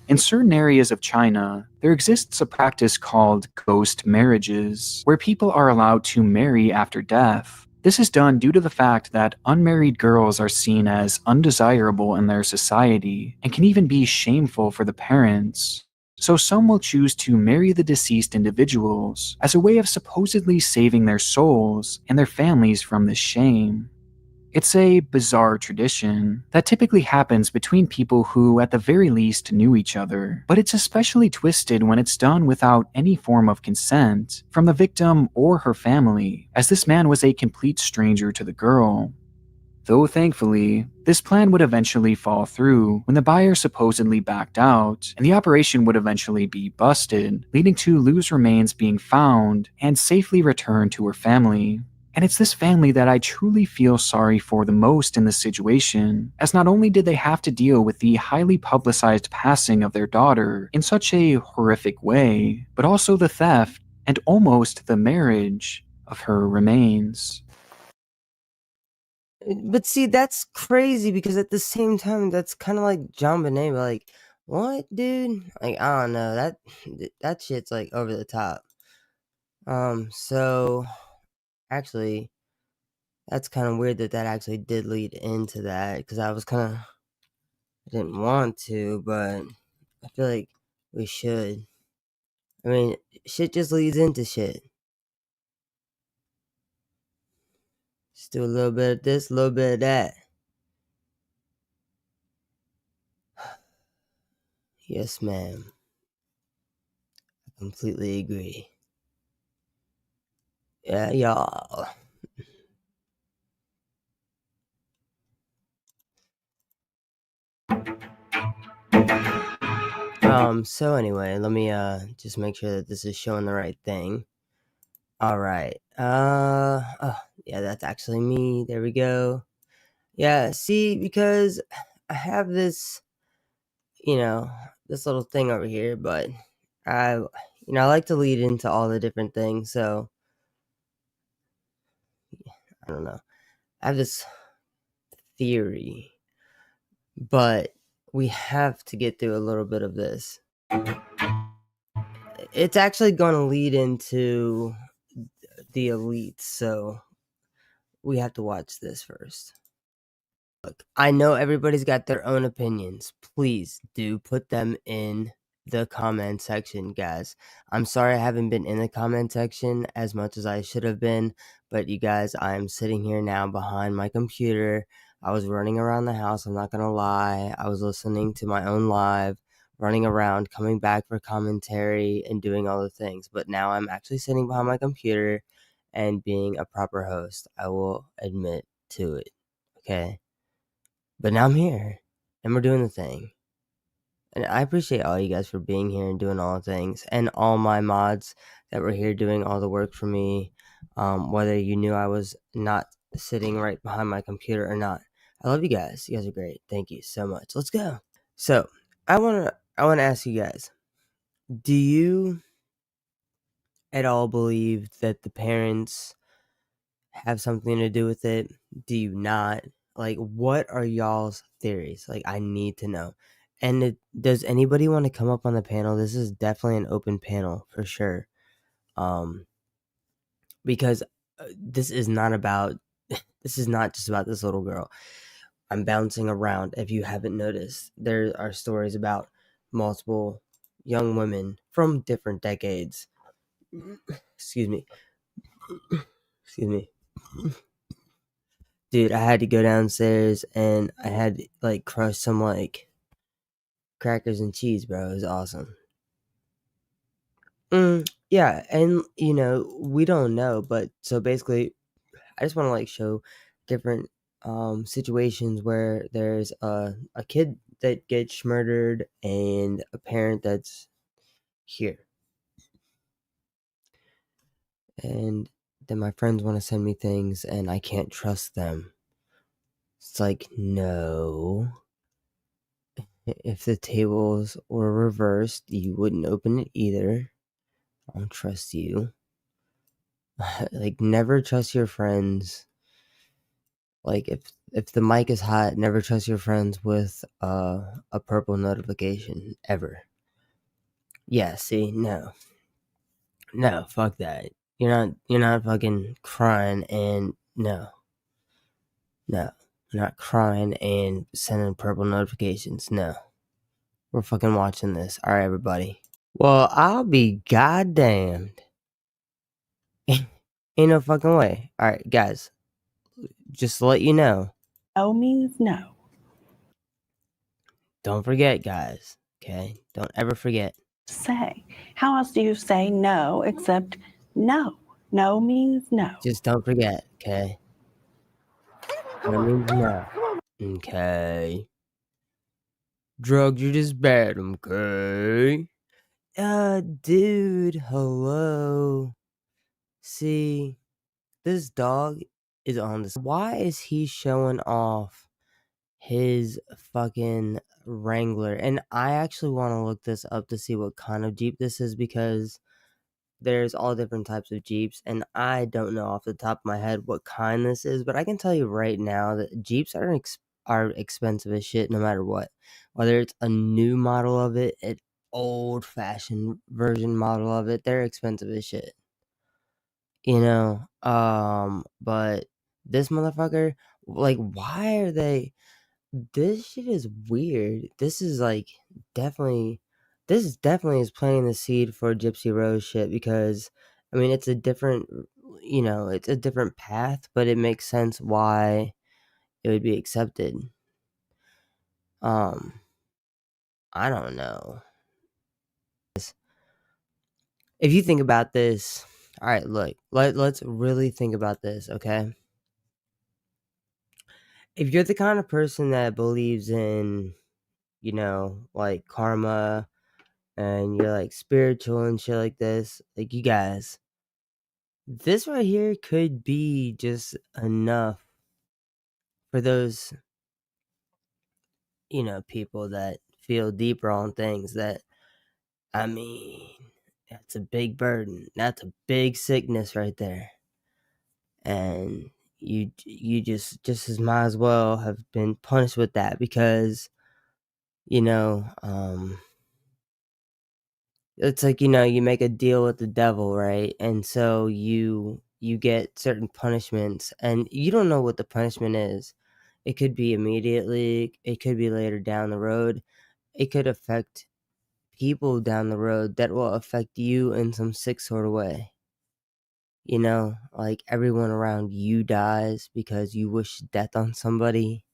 In certain areas of China, there exists a practice called ghost marriages, where people are allowed to marry after death. This is done due to the fact that unmarried girls are seen as undesirable in their society, and can even be shameful for the parents. So some will choose to marry the deceased individuals as a way of supposedly saving their souls and their families from this shame. It's a bizarre tradition that typically happens between people who, at the very least, knew each other, but it's especially twisted when it's done without any form of consent from the victim or her family, as this man was a complete stranger to the girl. Though thankfully, this plan would eventually fall through when the buyer supposedly backed out, and the operation would eventually be busted, leading to Lu's remains being found and safely returned to her family. And it's this family that I truly feel sorry for the most in this situation, as not only did they have to deal with the highly publicized passing of their daughter in such a horrific way, but also the theft and almost the marriage of her remains. But see, that's crazy because at the same time, that's kind of like John Bonet, but like, what, dude? Like, I don't know. That shit's like over the top. So actually, that's kind of weird that actually did lead into that, because I didn't want to, but I feel like we should. I mean, shit just leads into shit. Just do a little bit of this, a little bit of that. Yes, ma'am. I completely agree. Yeah, y'all. So anyway, let me just make sure that this is showing the right thing. All right. Oh, yeah, that's actually me. There we go. Yeah, see, because I have this, this little thing over here, but I like to lead into all the different things, so I don't know. I have this theory but we have to get through a little bit of this. It's actually going to lead into the elites, so we have to watch this first. Look, I know everybody's got their own opinions. Please do put them in the comment section, guys. I'm sorry I haven't been in the comment section as much as I should have been, but you guys, I'm sitting here now behind my computer. I was running around the house, I'm not gonna lie. I was listening to my own live, running around, coming back for commentary, and doing all the things. But now I'm actually sitting behind my computer and being a proper host. I will admit to it, okay? But now I'm here, and we're doing the thing. And I appreciate all you guys for being here and doing all the things, and all my mods that were here doing all the work for me, whether you knew I was not sitting right behind my computer or not. I love you guys. You guys are great. Thank you so much. Let's go. So I wanna ask you guys, do you at all believe that the parents have something to do with it? Do you not? Like, what are y'all's theories? Like, I need to know. And does anybody want to come up on the panel? This is definitely an open panel for sure. Because this is not just about this little girl. I'm bouncing around. If you haven't noticed, there are stories about multiple young women from different decades. Excuse me. Dude, I had to go downstairs and I had to, like, crush some, like, crackers and cheese, bro. It was awesome. Yeah, and, we don't know, but so basically, I just want to, like, show different situations where there's a kid that gets murdered and a parent that's here. And then my friends want to send me things and I can't trust them. It's like, no. If the tables were reversed, you wouldn't open it either. I don't trust you. Like, never trust your friends. Like, if the mic is hot, never trust your friends with a purple notification ever. Yeah, see, no, fuck that. You're not fucking crying and no, you're not crying and sending purple notifications. No, we're fucking watching this. All right, everybody. Well, I'll be goddamned. Ain't no fucking way. All right, guys, just to let you know. No means no. Don't forget, guys. Okay? Don't ever forget. Say. How else do you say no except no? No means no. Just don't forget, okay? No means no. Okay. Drugs are just bad, okay? Dude, hello. See, this dog is on this. Why is he showing off his fucking Wrangler? And I actually want to look this up to see what kind of Jeep this is, because there's all different types of Jeeps, and I don't know off the top of my head what kind this is, but I can tell you right now that Jeeps are expensive as shit no matter what. Whether it's a new model of it, an old-fashioned version model of it, they're expensive as shit. But this motherfucker, like, why are they... This shit is weird. This is definitely is planting the seed for Gypsy Rose shit, because I mean it's a different path, but it makes sense why it would be accepted. I don't know. If you think about this, all right, look, let's really think about this, okay? If you're the kind of person that believes in, like karma, and you're like spiritual and shit like this, like, you guys, this right here could be just enough for those, people that feel deeper on things. That, I mean, that's a big burden. That's a big sickness right there. And, you just as might as well have been punished with that, because it's like, you make a deal with the devil, right? And so you get certain punishments, and you don't know what the punishment is. It could be immediately, it could be later down the road. It could affect people down the road that will affect you in some sick sort of way. Like everyone around you dies because you wish death on somebody,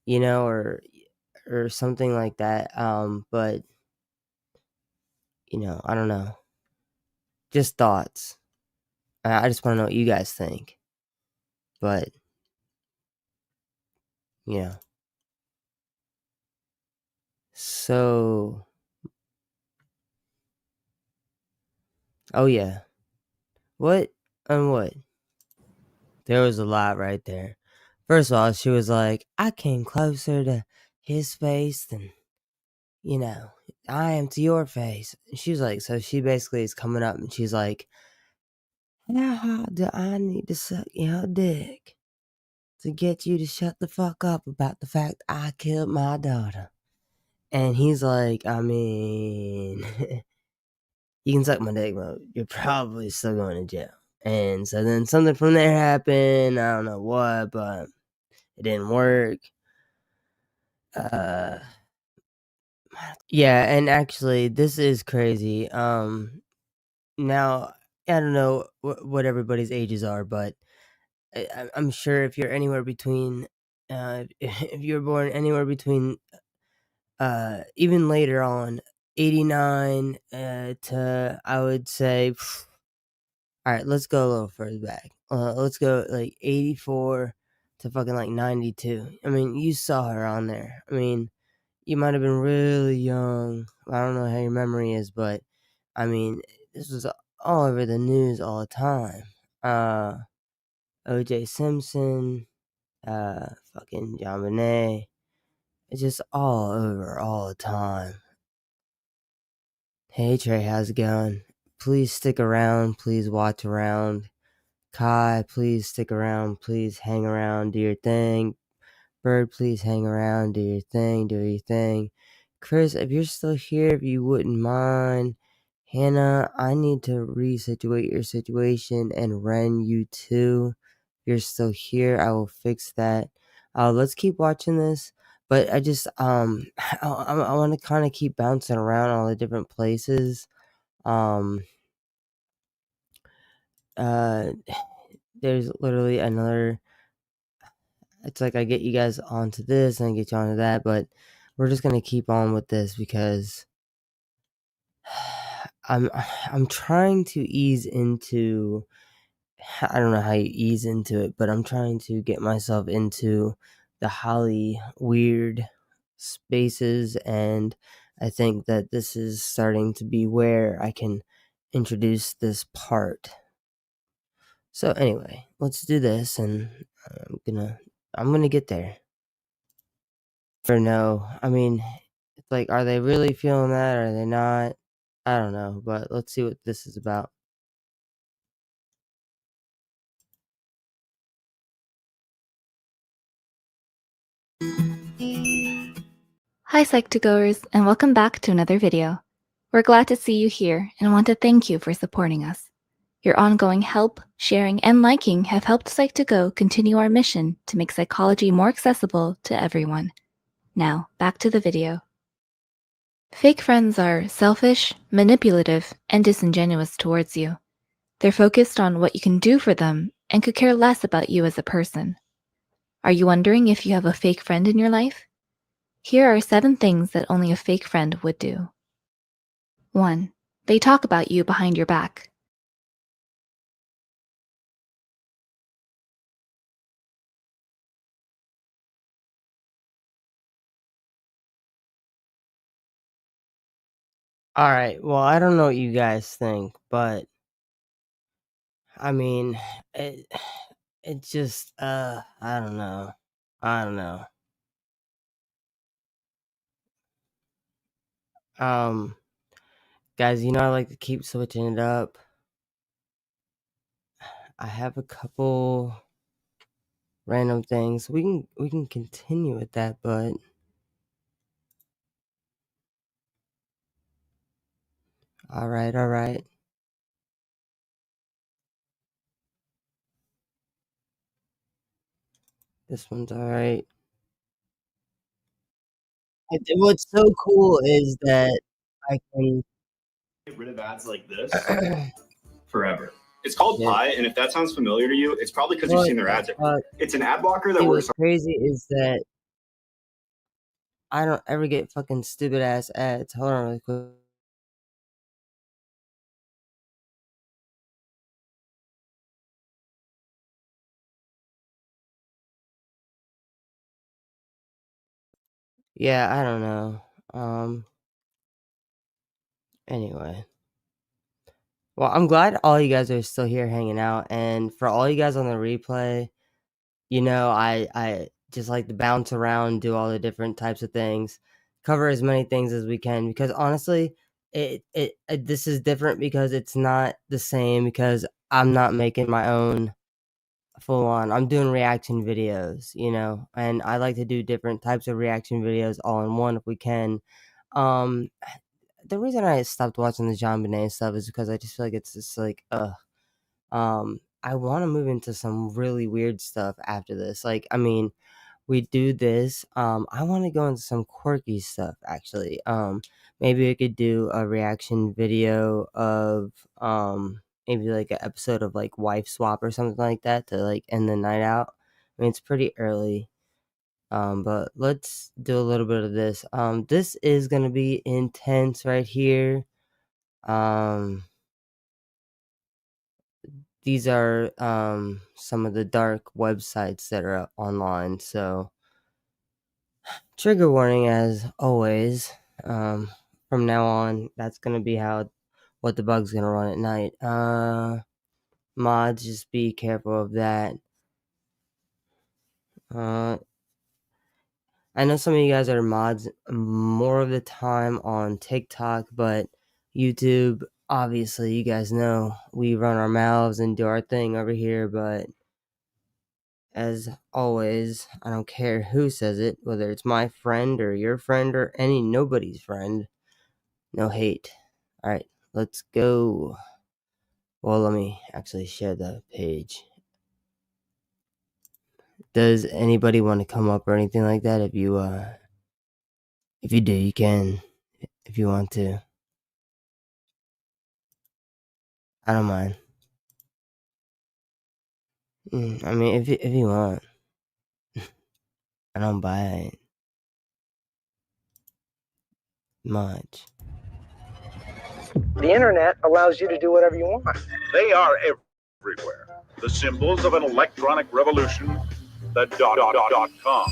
or something like that. But I don't know. Just thoughts. I just want to know what you guys think. But so, oh yeah, what and what? There was a lot right there. First of all, she was like, I came closer to his face than I am to your face. And she was like, so she basically is coming up and she's like, how hard do I need to suck your dick to get you to shut the fuck up about the fact I killed my daughter? And he's like, I mean, you can suck my dick, but you're probably still going to jail. And so then something from there happened. I don't know what, but it didn't work. Yeah, and actually, this is crazy. Now, I don't know what everybody's ages are, but I'm sure if you're anywhere between, if you were born anywhere between, even later on, 89 to, I would say, all right, let's go a little further back. Let's go like 84 to fucking like 92. I mean, you saw her on there. I mean, you might have been really young. I don't know how your memory is, but I mean, this was all over the news all the time. O.J. Simpson, fucking John Bonet. It's just all over all the time. Hey Trey, how's it going? Please stick around. Please watch around. Kai, please stick around. Please hang around. Do your thing. Bird, please hang around. Do your thing. Do your thing. Chris, if you're still here, if you wouldn't mind. Hannah, I need to resituate your situation, and Ren, you too. If you're still here, I will fix that. Let's keep watching this. But I just I want to kind of keep bouncing around all the different places. There's literally another. It's like I get you guys onto this and I get you onto that, but we're just gonna keep on with this because I'm trying to ease into. I don't know how you ease into it, but I'm trying to get myself into the Holly weird spaces, and I think that this is starting to be where I can introduce this part. So anyway, let's do this, and I'm gonna get there. Or no, I mean, it's like, are they really feeling that? Or are they not? I don't know, but let's see what this is about. Hi Psych2Goers, and welcome back to another video. We're glad to see you here and want to thank you for supporting us. Your ongoing help, sharing, and liking have helped Psych2Go continue our mission to make psychology more accessible to everyone. Now, back to the video. Fake friends are selfish, manipulative, and disingenuous towards you. They're focused on what you can do for them and could care less about you as a person. Are you wondering if you have a fake friend in your life? Here are 7 things that only a fake friend would do. 1. They talk about you behind your back. All right. Well, I don't know what you guys think, but I mean, it just I don't know. I don't know. Guys, I like to keep switching it up. I have a couple random things. We can continue with that, but all right. This one's all right. What's so cool is that I can get rid of ads like this forever. It's called Yeah. Pi, and if that sounds familiar to you, it's probably because you've What seen their the ads. fuck? It's an ad blocker that See, works. what's crazy is that I don't ever get fucking stupid ass ads. Hold on really quick. Yeah, I don't know. Anyway. Well, I'm glad all you guys are still here hanging out, and for all you guys on the replay, you know, I just like to bounce around, do all the different types of things, cover as many things as we can, because honestly, this is different because it's not the same, because I'm not making my own full on. I'm doing reaction videos, you know, and I like to do different types of reaction videos all in one if we can. Um, the reason I stopped watching the John Bonet stuff is because I just feel like it's just like, I want to move into some really weird stuff after this. Like, I mean, we do this. I want to go into some quirky stuff actually. Maybe we could do a reaction video of maybe like an episode of like Wife Swap or something like that to like end the night out. I mean, it's pretty early. But let's do a little bit of this. This is gonna be intense right here. These are some of the dark websites that are online, so trigger warning as always. From now on, that's gonna be how WhatDaBuG's gonna run at night. Mods, just be careful of that. I know some of you guys are mods more of the time on TikTok, but YouTube, obviously, you guys know we run our mouths and do our thing over here, but as always, I don't care who says it, whether it's my friend or your friend or nobody's friend. No hate. Alright, let's go. Well, let me actually share the page. Does anybody want to come up or anything like that? If you do, you can. If you want to. I don't mind. I mean, if you want. I don't buy it much. The internet allows you to do whatever you want. They are everywhere. The symbols of an electronic revolution, the .com.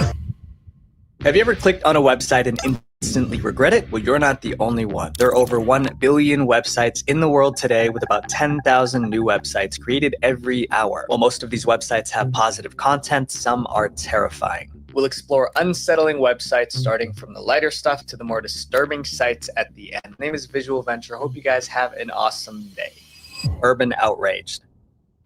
Have you ever clicked on a website and instantly regret it? Well, you're not the only one. There are over 1 billion websites in the world today, with about 10,000 new websites created every hour. While most of these websites have positive content, some are terrifying. We'll explore unsettling websites, starting from the lighter stuff to the more disturbing sites at the end. My name is Visual Venture. Hope you guys have an awesome day. Urban Outraged.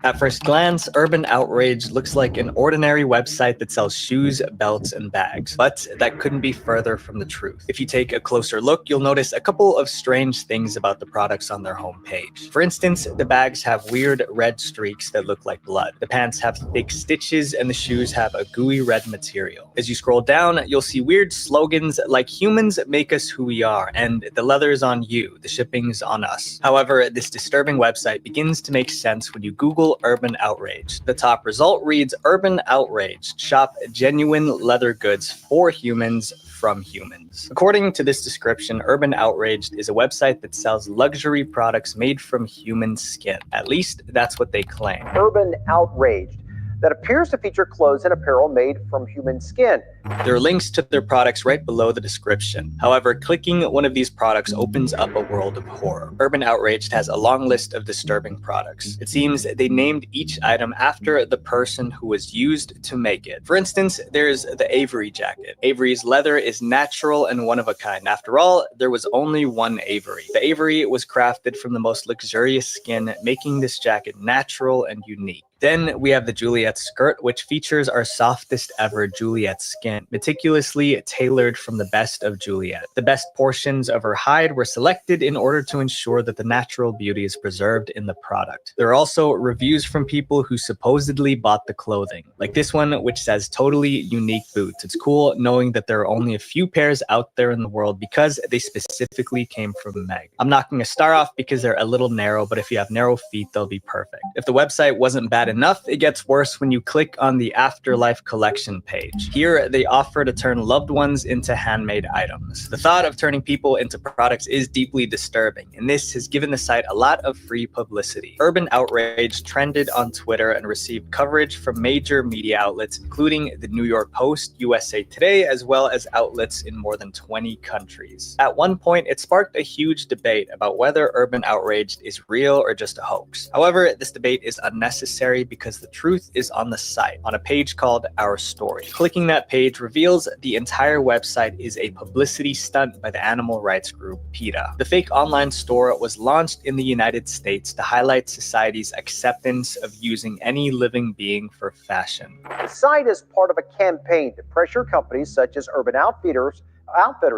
At first glance, Urban Outrage looks like an ordinary website that sells shoes, belts, and bags, but that couldn't be further from the truth. If you take a closer look, you'll notice a couple of strange things about the products on their homepage. For instance, the bags have weird red streaks that look like blood. The pants have thick stitches, and the shoes have a gooey red material. As you scroll down, you'll see weird slogans like "Humans make us who we are," and "The leather's on you, the shipping's on us." However, this disturbing website begins to make sense when you Google Urban Outrage. The top result reads, "Urban Outrage. Shop genuine leather goods for humans from humans." According to this description, Urban Outraged is a website that sells luxury products made from human skin. At least that's what they claim. Urban Outraged, that appears to feature clothes and apparel made from human skin. There are links to their products right below the description. However, clicking one of these products opens up a world of horror. Urban Outraged has a long list of disturbing products. It seems they named each item after the person who was used to make it. For instance, there's the Avery jacket. Avery's leather is natural and one of a kind. After all, there was only one Avery. The Avery was crafted from the most luxurious skin, making this jacket natural and unique. Then we have the Juliet skirt, which features our softest ever Juliet skin, meticulously tailored from the best of Juliet. The best portions of her hide were selected in order to ensure that the natural beauty is preserved in the product. There are also reviews from people who supposedly bought the clothing, like this one, which says totally unique boots. It's cool knowing that there are only a few pairs out there in the world because they specifically came from Meg. I'm knocking a star off because they're a little narrow, but if you have narrow feet, they'll be perfect. If the website wasn't bad enough, it gets worse when you click on the Afterlife collection page. Here, they offer to turn loved ones into handmade items. The thought of turning people into products is deeply disturbing, and this has given the site a lot of free publicity. Urban Outrage trended on Twitter and received coverage from major media outlets, including the New York Post, USA Today, as well as outlets in more than 20 countries. At one point, it sparked a huge debate about whether Urban Outraged is real or just a hoax. However, this debate is unnecessary because the truth is on the site, on a page called Our Story. Clicking that page reveals the entire website is a publicity stunt by the animal rights group PETA. The fake online store was launched in the United States to highlight society's acceptance of using any living being for fashion. The site is part of a campaign to pressure companies such as Urban Outfitters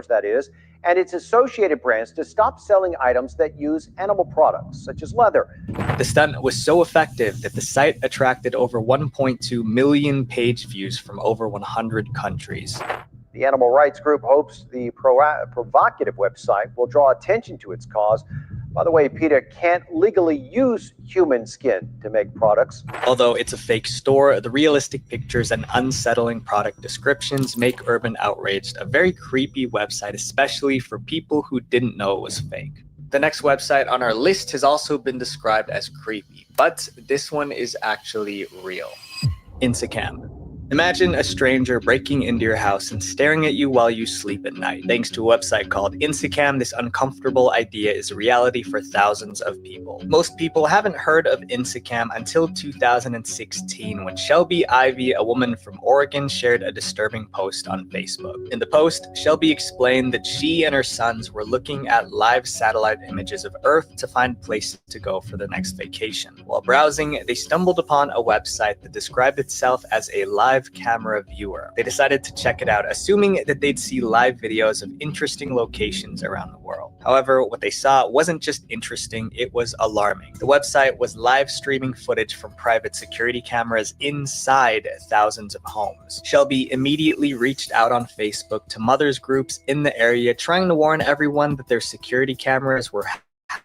that is, and its associated brands to stop selling items that use animal products, such as leather. The stunt was so effective that the site attracted over 1.2 million page views from over 100 countries. The animal rights group hopes the provocative website will draw attention to its cause. By the way, PETA can't legally use human skin to make products. Although it's a fake store, the realistic pictures and unsettling product descriptions make Urban Outraged a very creepy website, especially for people who didn't know it was fake. The next website on our list has also been described as creepy, but this one is actually real. Instacam. Imagine a stranger breaking into your house and staring at you while you sleep at night. Thanks to a website called Instacam, this uncomfortable idea is a reality for thousands of people. Most people haven't heard of Instacam until 2016 when Shelby Ivy, a woman from Oregon, shared a disturbing post on Facebook. In the post, Shelby explained that she and her sons were looking at live satellite images of Earth to find places to go for their next vacation. While browsing, they stumbled upon a website that described itself as a live camera viewer. They decided to check it out, assuming that they'd see live videos of interesting locations around the world. However, what they saw wasn't just interesting, it was alarming. The website was live streaming footage from private security cameras inside thousands of homes. Shelby immediately reached out on Facebook to mothers groups in the area, trying to warn everyone that their security cameras were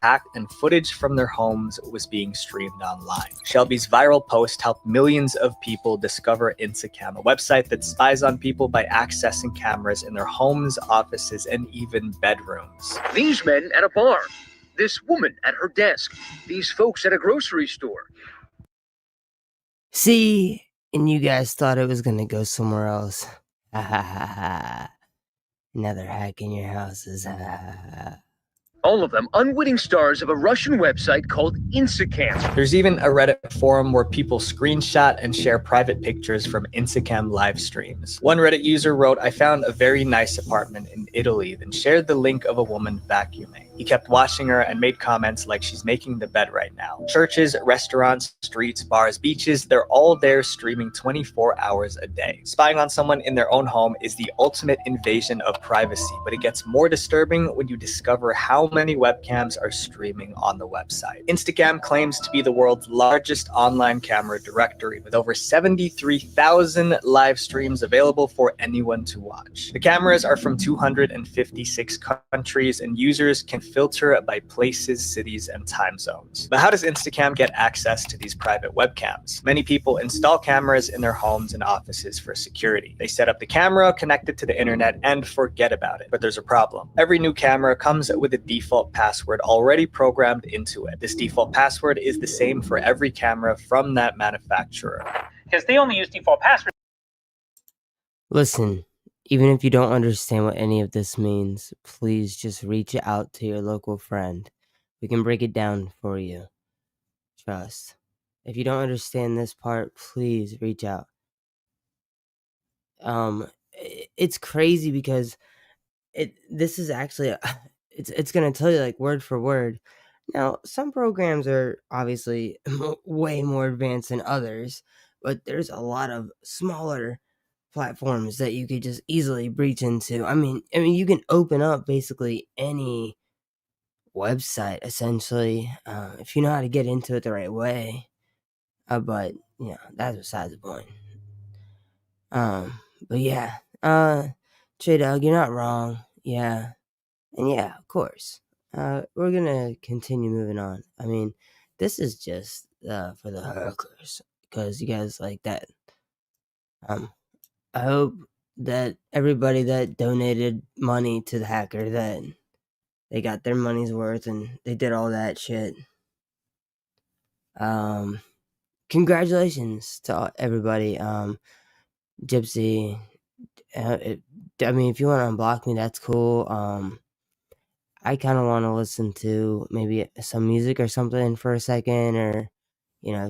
hacked and footage from their homes was being streamed online. Shelby's viral post helped millions of people discover Instacam, a website that spies on people by accessing cameras in their homes, offices, and even bedrooms. These men at a bar, this woman at her desk, these folks at a grocery store. See, and you guys thought it was gonna go somewhere else. Ha ha ha ha. Another hack in your houses. Ha ha ha. All of them unwitting stars of a Russian website called Instacam. There's even a Reddit forum where people screenshot and share private pictures from Instacam live streams. One Reddit user wrote, "I found a very nice apartment in Italy," then shared the link of a woman vacuuming. He kept watching her and made comments like she's making the bed right now. Churches, restaurants, streets, bars, beaches, they're all there streaming 24 hours a day. Spying on someone in their own home is the ultimate invasion of privacy, but it gets more disturbing when you discover how many webcams are streaming on the website. Instacam claims to be the world's largest online camera directory with over 73,000 live streams available for anyone to watch. The cameras are from 256 countries and users can filter by places, cities, and time zones. But how does Instacam get access to these private webcams? Many people install cameras in their homes and offices for security. They set up the camera, connect it to the internet, and forget about it. But there's a problem. Every new camera comes with a default password already programmed into it. This default password is the same for every camera from that manufacturer. Because they only use default passwords. Listen, Even if you don't understand what any of this means, please just reach out to your local friend. We can break it down for you. Trust. If you don't understand this part, please reach out. It's crazy because this is actually it's gonna tell you like word for word. Now, some programs are obviously way more advanced than others, but there's a lot of smaller platforms that you could just easily breach into. I mean, you can open up basically any website essentially if you know how to get into it the right way. But that's besides the point. But yeah, J-Dog, you're not wrong. Yeah, and yeah, of course. We're gonna continue moving on. I mean, this is just for the hooklers because you guys like that. I hope that everybody that donated money to the hacker that they got their money's worth and they did all that shit. Congratulations to everybody. Gypsy. I mean, if you want to unblock me, that's cool. I kind of want to listen to maybe some music or something for a second, or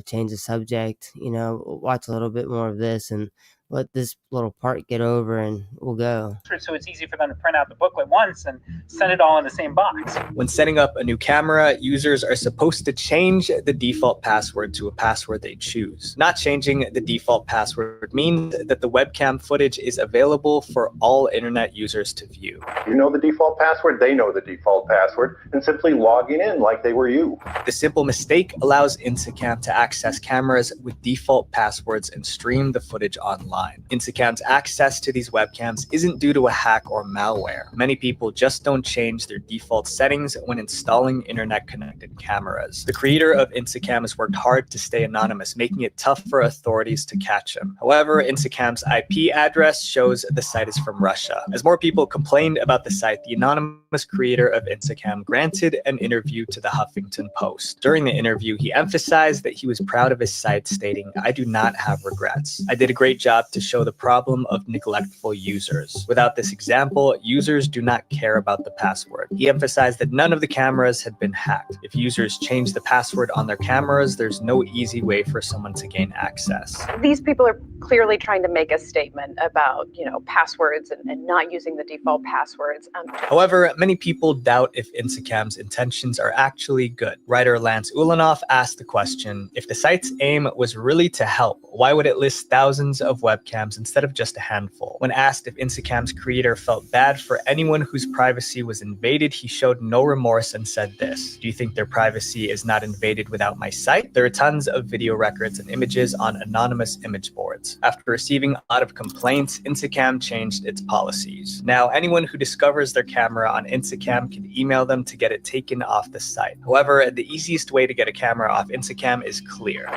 change the subject. Watch a little bit more of this and let this little part get over, and we'll go. So it's easy for them to print out the booklet once and send it all in the same box. When setting up a new camera, users are supposed to change the default password to a password they choose. Not changing the default password means that the webcam footage is available for all internet users to view. You know the default password, they know the default password, and simply logging in like they were you. The simple mistake allows Instacam to access cameras with default passwords and stream the footage online. Instacam's access to these webcams isn't due to a hack or malware. Many people just don't change their default settings when installing internet-connected cameras. The creator of Instacam has worked hard to stay anonymous, making it tough for authorities to catch him. However, Instacam's IP address shows the site is from Russia. As more people complained about the site, the anonymous creator of Instacam granted an interview to the Huffington Post. During the interview, he emphasized that he was proud of his site, stating, "I do not have regrets. I did a great job to show the problem of neglectful users. Without this example, users do not care about the password." He emphasized that none of the cameras had been hacked. If users change the password on their cameras, there's no easy way for someone to gain access. These people are clearly trying to make a statement about, passwords and not using the default passwords. However, many people doubt if Instacam's intentions are actually good. Writer Lance Ulanoff asked the question, if the site's aim was really to help, why would it list thousands of webcams instead of just a handful? When asked if Instacam's creator felt bad for anyone whose privacy was invaded, he showed no remorse and said this, "Do you think their privacy is not invaded without my site? There are tons of video records and images on anonymous image boards." After receiving a lot of complaints, Instacam changed its policies. Now, anyone who discovers their camera on Instacam can email them to get it taken off the site. However, the easiest way to get a camera off Instacam is clear.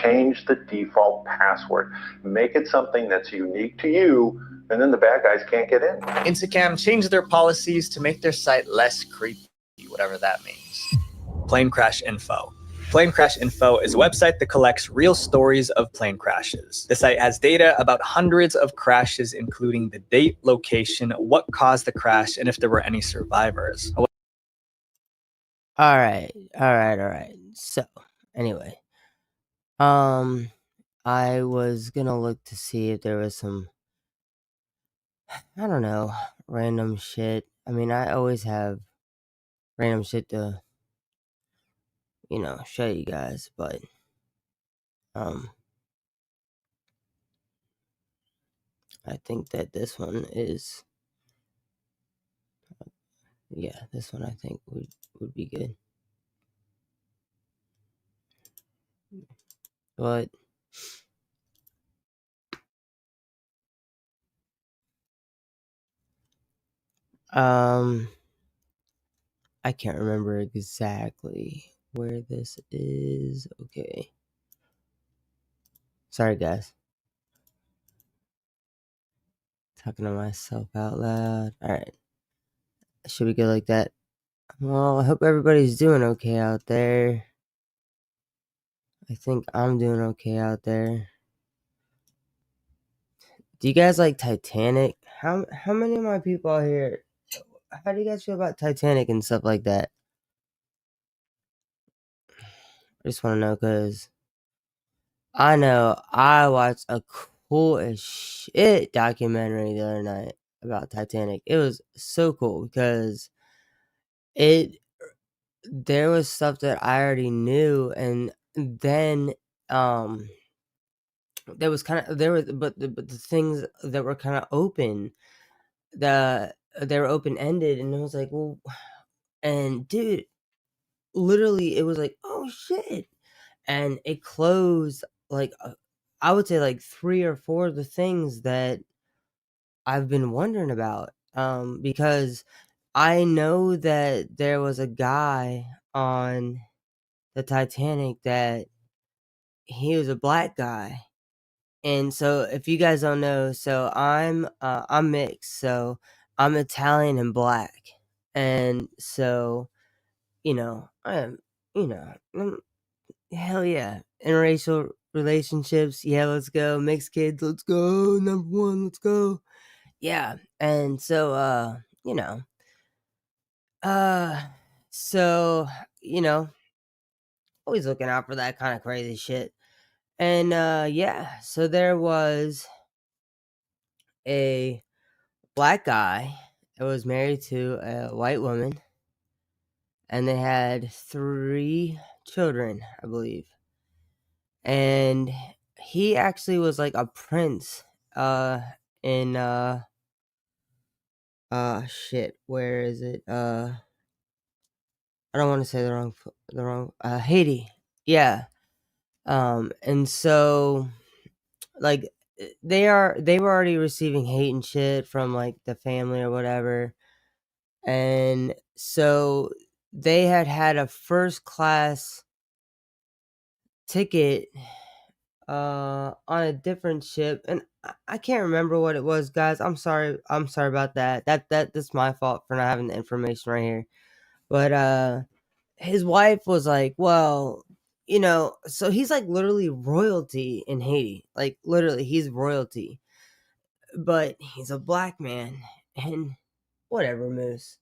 Change the default password. Make it something that's unique to you, and then the bad guys can't get in. Instacam changed their policies to make their site less creepy, whatever that means. Plane Crash Info. Plane Crash Info is a website that collects real stories of plane crashes. The site has data about hundreds of crashes, including the date, location, what caused the crash, and if there were any survivors. All right. So, anyway, I was gonna look to see if there was some, I don't know, random shit. I mean, I always have random shit to, show you guys, but, I think that this one is, yeah, this one I think would be good. But I can't remember exactly where this is. Okay. Sorry, guys. Talking to myself out loud. Alright. Should we go like that? Well, I hope everybody's doing okay out there. I think I'm doing okay out there. Do you guys like Titanic? how many of my people out here? How do you guys feel about Titanic and stuff like that? I just want to know because I know I watched a cool as shit documentary the other night about Titanic. It was so cool because there was stuff that I already knew, and then there was but the things that were kind of open, they were open ended, and it was like, well, and dude, literally, it was like, oh shit, and it closed like I would say like 3 or 4 of the things that I've been wondering about, because I know that there was a guy on the Titanic that he was a black guy. And so if you guys don't know, so I'm mixed, so I'm Italian and black. And so, I am, hell yeah. Interracial relationships, yeah, let's go. Mixed kids, let's go. Number 1, let's go. Yeah. And so uh so, always looking out for that kind of crazy shit. And yeah, so there was a black guy that was married to a white woman, and they had 3 children, I believe. And he actually was like a prince in shit, where is it? I don't want to say the wrong Haiti. Yeah. And so like they were already receiving hate and shit from like the family or whatever. And so they had a first class ticket on a different ship, and I can't remember what it was, guys. I'm sorry about that. That's my fault for not having the information right here. But his wife was like, well, so he's like literally royalty in Haiti. Like literally he's royalty. But he's a black man, and whatever, Moose.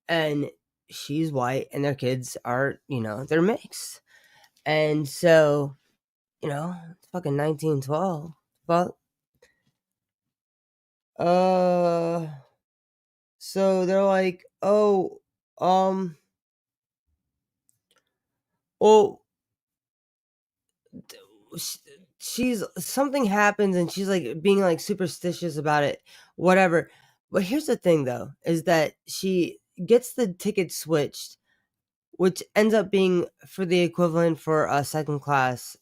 And she's white, and their kids are, they're mixed. And so, it's fucking 1912. But so they're like, oh, well, she's something happens, and she's like being like superstitious about it, whatever. But here's the thing, though, is that she gets the ticket switched, which ends up being for the equivalent for a second class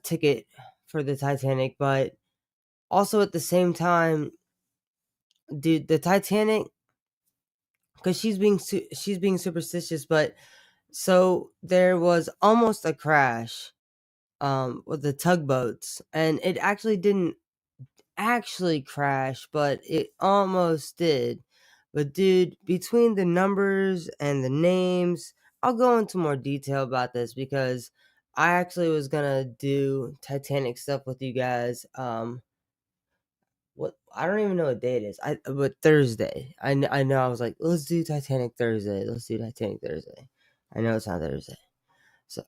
ticket for the Titanic. But also at the same time, dude, the Titanic, because she's being superstitious, but so there was almost a crash with the tugboats, and it actually didn't actually crash, but it almost did. But dude, between the numbers and the names, I'll go into more detail about this because I actually was gonna do Titanic stuff with you guys. What, I don't even know what day it is. But Thursday. I know. I was like, let's do Titanic Thursday. Let's do Titanic Thursday. I know it's not Thursday, so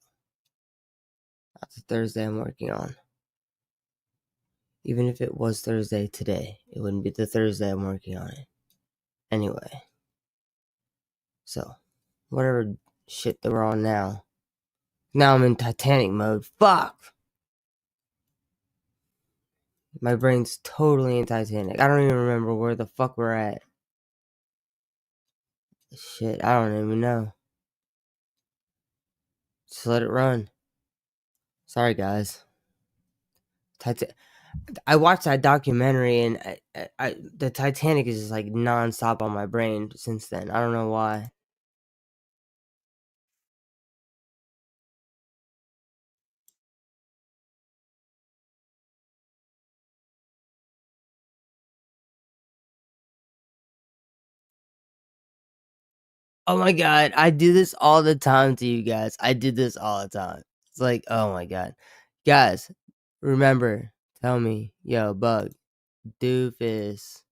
that's the Thursday I'm working on. Even if it was Thursday today, it wouldn't be the Thursday I'm working on it. Anyway, so whatever shit that we're on now. Now I'm in Titanic mode. Fuck! My brain's totally in Titanic. I don't even remember where the fuck we're at. Shit, I don't even know. Just let it run. Sorry, guys. I watched that documentary, and the Titanic is just like nonstop on my brain since then. I don't know why. Oh my god, I do this all the time to you guys. I do this all the time. It's like, oh my god. Guys, remember, Tell me, yo, Bug, Doofus,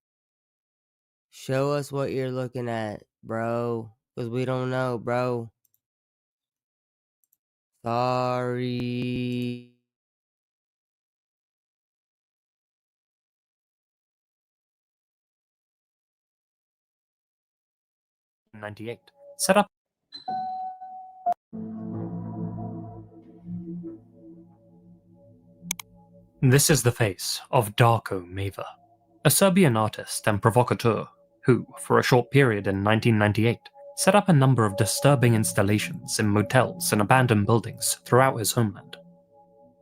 show us what you're looking at, bro, because we don't know, bro. Sorry. '98. Set up. This is the face of Darko Mava, a Serbian artist and provocateur who, for a short period in 1998, set up a number of disturbing installations in motels and abandoned buildings throughout his homeland.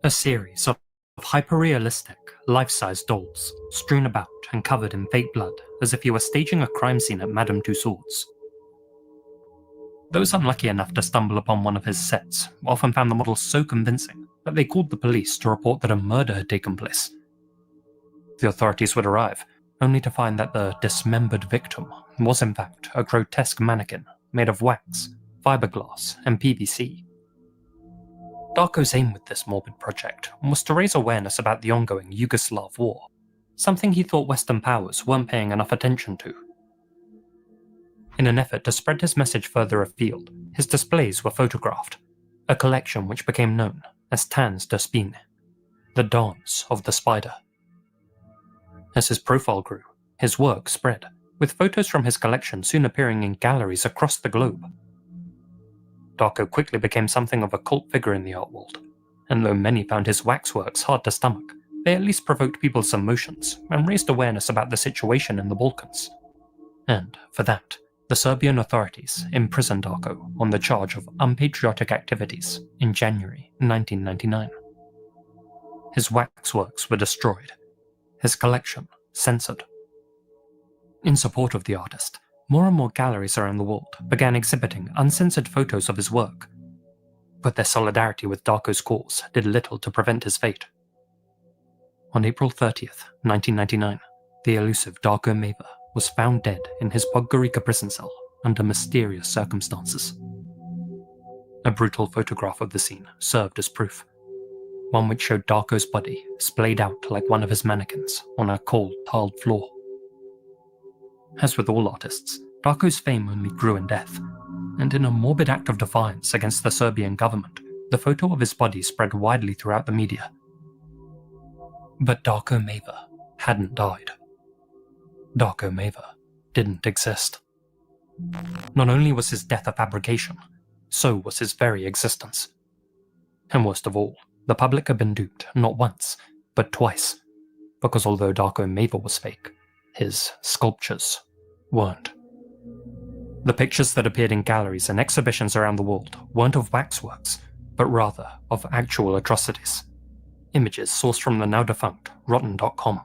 A series of hyper-realistic, life-size dolls strewn about and covered in fake blood as if he were staging a crime scene at Madame Tussauds. Those unlucky enough to stumble upon one of his sets often found the model so convincing that they called the police to report that a murder had taken place. The authorities would arrive, only to find that the dismembered victim was in fact a grotesque mannequin made of wax, fiberglass, and PVC. Darko's aim with this morbid project was to raise awareness about the ongoing Yugoslav war, something he thought Western powers weren't paying enough attention to. In an effort to spread his message further afield, his displays were photographed, a collection which became known as Tanz der Spine, the dance of the spider. As his profile grew, his work spread, with photos from his collection soon appearing in galleries across the globe. Darko quickly became something of a cult figure in the art world, and though many found his waxworks hard to stomach, they at least provoked people's emotions and raised awareness about the situation in the Balkans. And, for that, the Serbian authorities imprisoned Darko on the charge of unpatriotic activities in January 1999. His waxworks were destroyed, his collection censored. In support of the artist, more and more galleries around the world began exhibiting uncensored photos of his work, but their solidarity with Darko's cause did little to prevent his fate. On April 30th, 1999, the elusive Darko Mava was found dead in his Podgorica prison cell under mysterious circumstances. A brutal photograph of the scene served as proof, one which showed Darko's body splayed out like one of his mannequins on a cold, tiled floor. As with all artists, Darko's fame only grew in death, and in a morbid act of defiance against the Serbian government, the photo of his body spread widely throughout the media. But Darko Mava hadn't died. Darko Mava didn't exist. Not only was his death a fabrication, so was his very existence. And worst of all, the public had been duped not once, but twice, because although Darko Mava was fake, his sculptures weren't. The pictures that appeared in galleries and exhibitions around the world weren't of waxworks, but rather of actual atrocities. Images sourced from the now-defunct Rotten.com.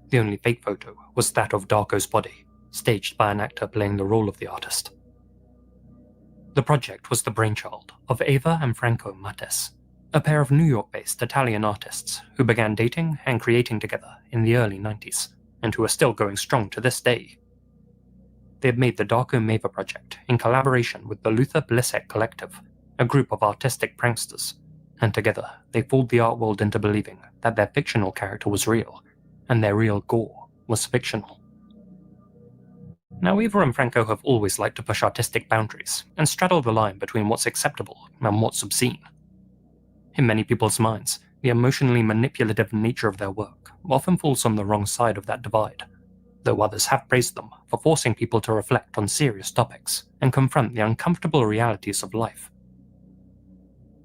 The only fake photo was that of Darko's body, staged by an actor playing the role of the artist. The project was the brainchild of Eva and Franco Mattes, a pair of New York-based Italian artists who began dating and creating together in the early 90s, and who are still going strong to this day. They had made the Darko Mava project in collaboration with the Luther Blissek Collective, a group of artistic pranksters, and together they fooled the art world into believing that their fictional character was real, and their real gore was fictional. Now, Eva and Franco have always liked to push artistic boundaries and straddle the line between what's acceptable and what's obscene. In many people's minds, the emotionally manipulative nature of their work often falls on the wrong side of that divide, though others have praised them for forcing people to reflect on serious topics and confront the uncomfortable realities of life.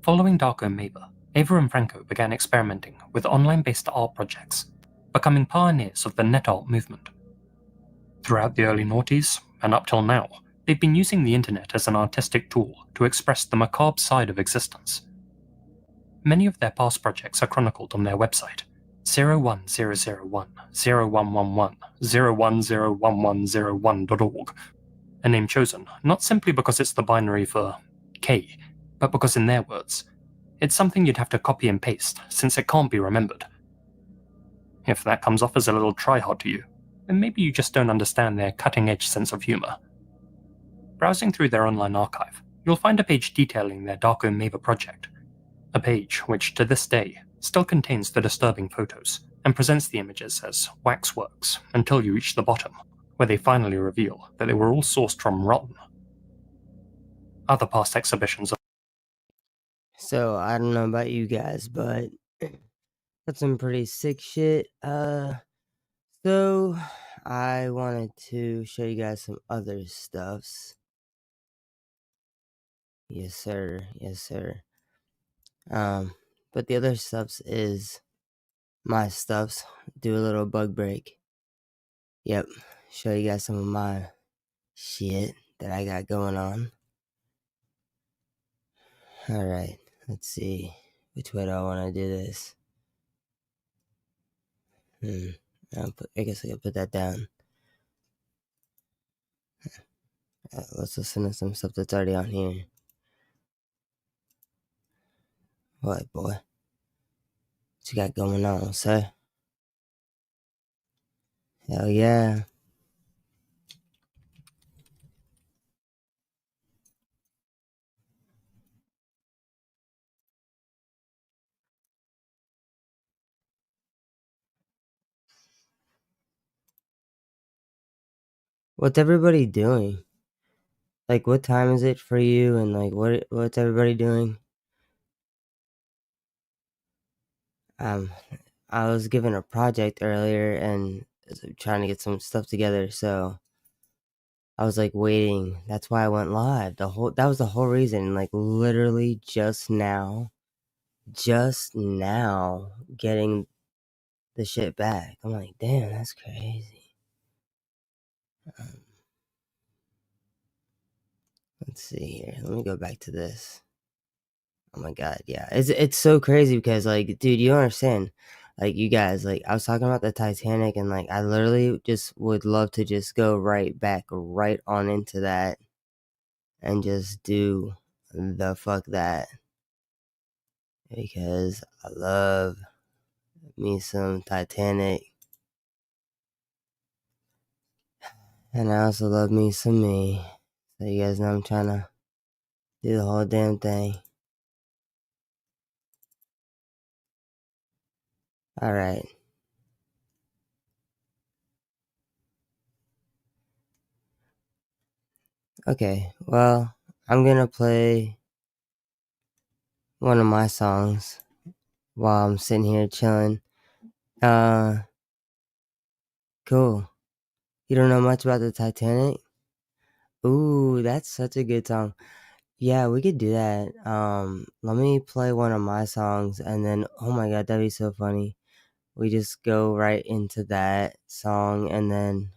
Following Darko Mava, Eva and Franco began experimenting with online-based art projects, becoming pioneers of the net art movement. Throughout the early noughties, and up till now, they've been using the internet as an artistic tool to express the macabre side of existence. Many of their past projects are chronicled on their website, 01001-0111-0101101.org, a name chosen not simply because it's the binary for K, but because in their words, it's something you'd have to copy and paste since it can't be remembered. If that comes off as a little try-hard to you, then maybe you just don't understand their cutting-edge sense of humor. Browsing through their online archive, you'll find a page detailing their Darko Mava project, a page which, to this day, still contains the disturbing photos and presents the images as waxworks until you reach the bottom, where they finally reveal that they were all sourced from rotten. Other past exhibitions. So I don't know about you guys, but that's some pretty sick shit. So I wanted to show you guys some other stuffs. Yes, sir. Yes, sir. But the other stuffs is my stuffs. Do a little bug break. Yep. Show you guys some of my shit that I got going on. Alright. Let's see. Which way do I want to do this? I guess I can put that down. Let's listen to some stuff that's already on here. What, boy? What you got going on, sir? Hell yeah. What's everybody doing? Like, what time is it for you? And like, what's everybody doing? I was given a project earlier and trying to get some stuff together, so I was like waiting. That's why I went live. That was the whole reason. Like literally just now getting the shit back. I'm like, damn, that's crazy. Let's see here. Let me go back to this. Oh my god, yeah. It's so crazy because like, dude, you don't understand. Like you guys, like I was talking about the Titanic and like I literally just would love to just go right back right on into that and just do the fuck that. Because I love me some Titanic. And I also love me some me. So you guys know I'm trying to do the whole damn thing. Alright. Okay, well, I'm gonna play one of my songs while I'm sitting here chilling. Cool. You don't know much about the Titanic? Ooh, that's such a good song. Yeah, we could do that. Let me play one of my songs and then, oh my god, that'd be so funny. We just go right into that song and then,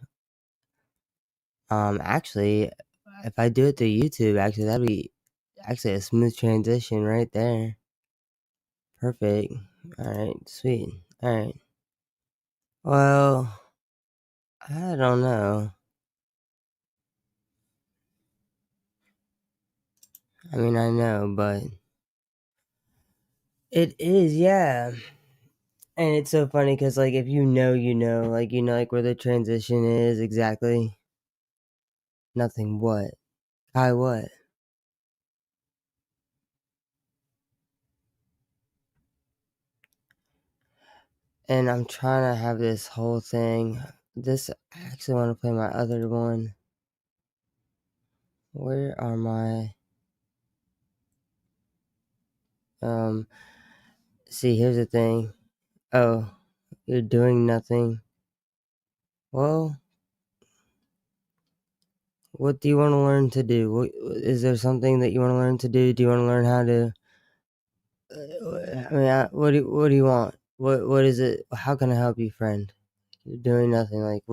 actually, if I do it through YouTube, actually, that'd be actually a smooth transition right there. Perfect. Alright, sweet. Alright. Well, I don't know. I mean, I know, but it is, yeah. And it's so funny because, like, if you know, like, like, where the transition is exactly. Nothing what? Kai what? And I'm trying to have this whole thing. I actually want to play my other one. Where are my... See, here's the thing. Oh, you're doing nothing. Well, what do you want to learn to do? Is there something that you want to learn to do? Do you want to learn how to... I mean, what do you want? What is it? How can I help you, friend? You're doing nothing. Like,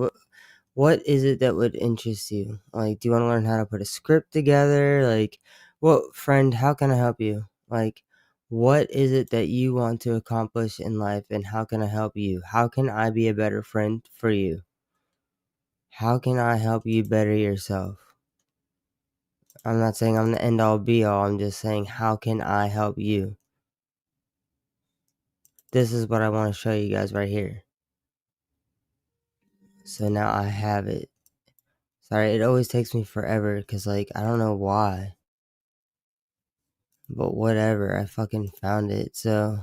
what is it that would interest you? Like, do you want to learn how to put a script together? Like, what, friend, how can I help you? Like, what is it that you want to accomplish in life and how can I help you? How can I be a better friend for you? How can I help you better yourself? I'm not saying I'm the end all be all. I'm just saying, how can I help you? This is what I want to show you guys right here. So now I have it. Sorry, it always takes me forever because, like, I don't know why. But whatever, I fucking found it, so...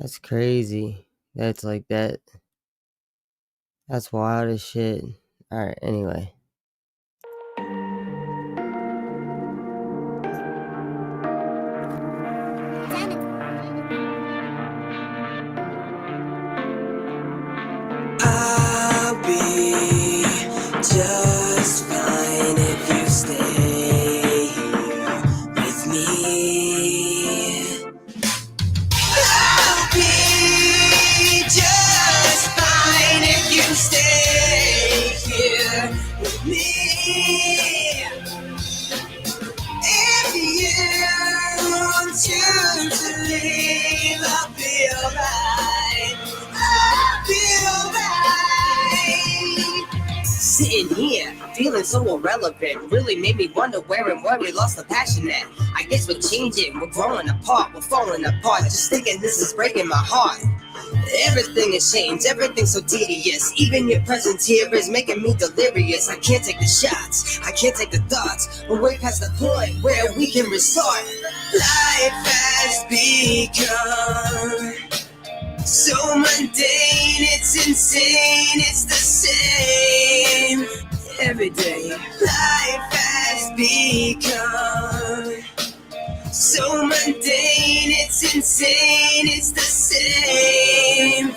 That's crazy. That's like that. That's wild as shit. Alright, anyway. I'll be just fine if you stay here with me. I'll be just fine if you stay here with me. If you choose to leave, I'll be alright. I'll be alright. Sitting here, feeling so irrelevant, really made me wonder where and where we lost the passion at. I guess we're changing, we're growing apart, we're falling apart. Just thinking this is breaking my heart. Everything has changed, everything's so tedious. Even your presence here is making me delirious. I can't take the shots, I can't take the thoughts. We're way past the point where we can restart. Life has become so mundane, it's insane, it's the same every day. Life has become so mundane, it's insane, it's the same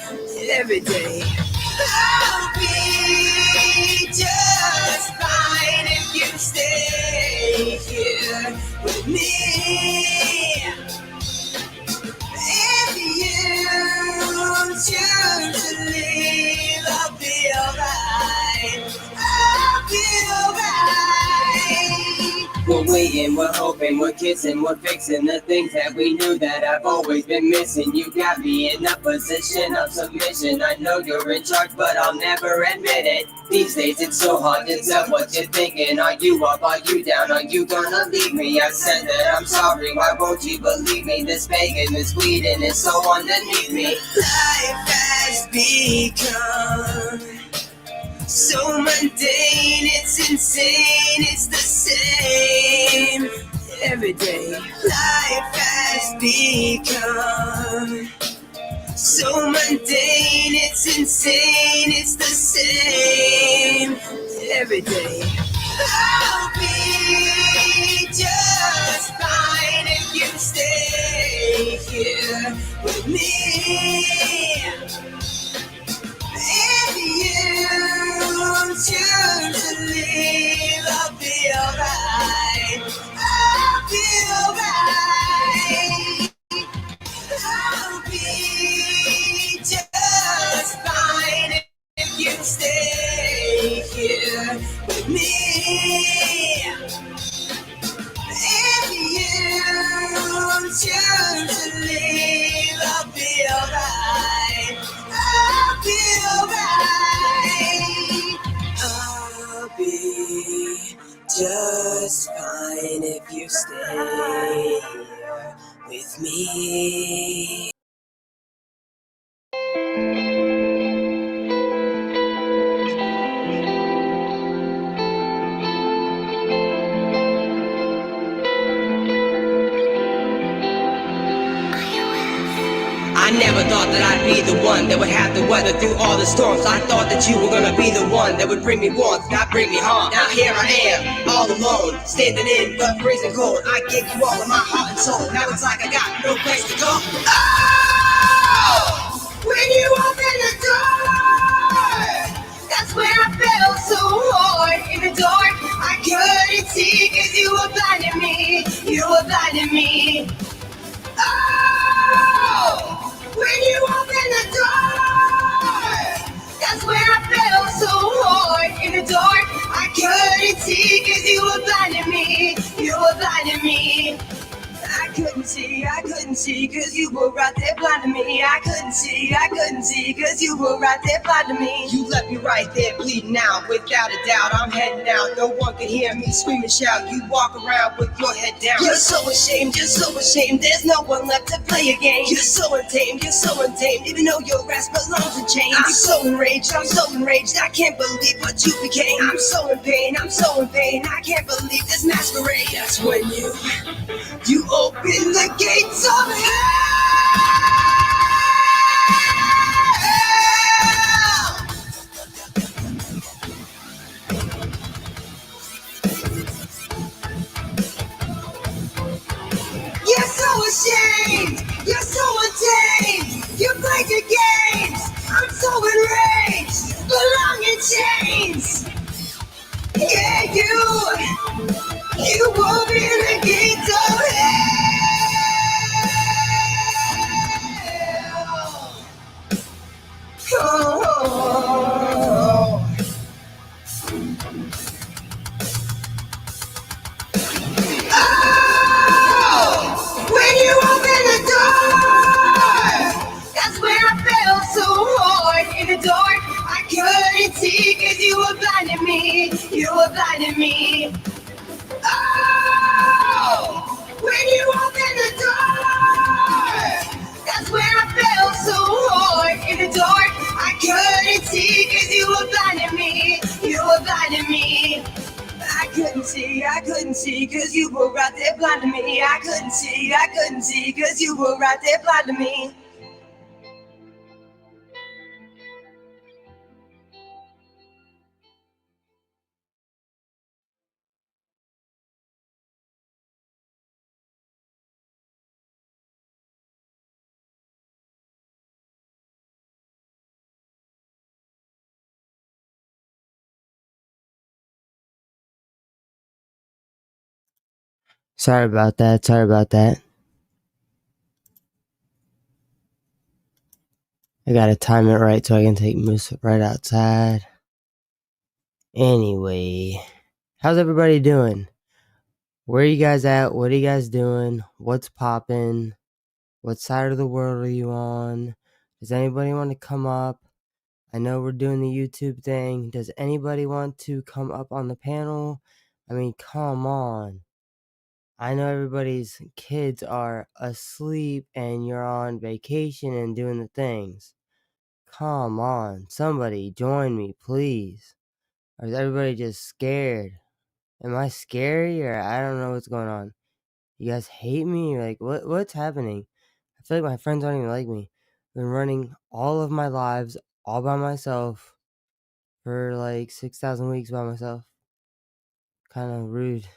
every day. I'll be just fine if you stay here with me. If you choose to leave, I'll be alright. I'll be alright. We're waiting, we're hoping, we're kissing, we're fixing the things that we knew that I've always been missing. You got me in a position of submission. I know you're in charge, but I'll never admit it. These days it's so hard to tell what you're thinking. Are you up, are you down, are you gonna leave me? I said that I'm sorry, why won't you believe me? This begging, this pleading is so underneath me. Life has become so mundane, it's insane, it's the same every day. Life has become so mundane, it's insane, it's the same every day. I'll be just fine if you stay here with me. If you choose to leave, I'll be alright. I'll be alright. I'll be just fine if you stay here with me. If you choose to leave, I'll be alright. I'll be alright. I'll be just fine if you stay here with me. I never thought that I'd be the one that would have to weather through all the storms. I thought that you were gonna be the one that would bring me warmth, not bring me harm. Now here I am, all alone, standing in the freezing cold. I gave you all of my heart and soul. Now it's like I got no place to go. Oh! When you open the door, that's when I felt so hard in the dark. I couldn't see 'cause you were blinding me. You were blinding me. Oh! When you open the door, that's when I felt so hard in the dark. I couldn't see 'cause you were blinding me. You were blinding me. I couldn't see 'cause you were right there blinding me. I couldn't see 'cause you were right there blinding me. You left me right there bleeding out, without a doubt. I'm heading out, no one can hear me scream and shout. You walk around with your head down. You're so ashamed, there's no one left to play a game. You're so untamed, even though your ass belongs in chains. I'm so enraged, I can't believe what you became. I'm so in pain, I can't believe this masquerade. That's when you open the gates of hell. chains. Yeah, you open the gates of hell. Oh. When you open the door, that's when I fell so hard in the dark. I couldn't see 'cause you were blinding me. You were blinding me. Oh, when you open the door, that's when I fell so hard in the dark. I couldn't see 'cause you were blinding me. You were blinding me. I couldn't see 'cause you were right there blinding me. I couldn't see 'cause you were right there blinding me. Sorry about that. Sorry about that. I gotta time it right so I can take Moose right outside. Anyway, how's everybody doing? Where are you guys at? What are you guys doing? What's poppin'? What side of the world are you on? Does anybody want to come up? I know we're doing the YouTube thing. Does anybody want to come up on the panel? I mean, come on. I know everybody's kids are asleep and you're on vacation and doing the things. Come on. Somebody join me, please. Or is everybody just scared? Am I scary or I don't know what's going on? You guys hate me? Like, what's happening? I feel like my friends don't even like me. I've been running all of my lives all by myself for like 6,000 weeks by myself. Kind of rude.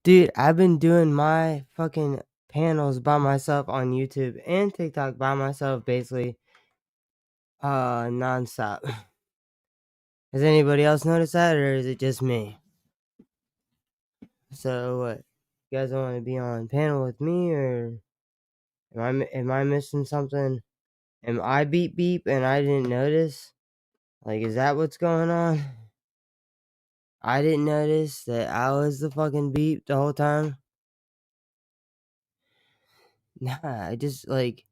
Dude, I've been doing my fucking panels by myself on YouTube and TikTok by myself basically nonstop. Has anybody else noticed that or is it just me? So what? You guys want to be on panel with me or am I missing something? Am I beep beep and I didn't notice? Like, is that what's going on? I didn't notice that I was the fucking beep the whole time. Nah, I just like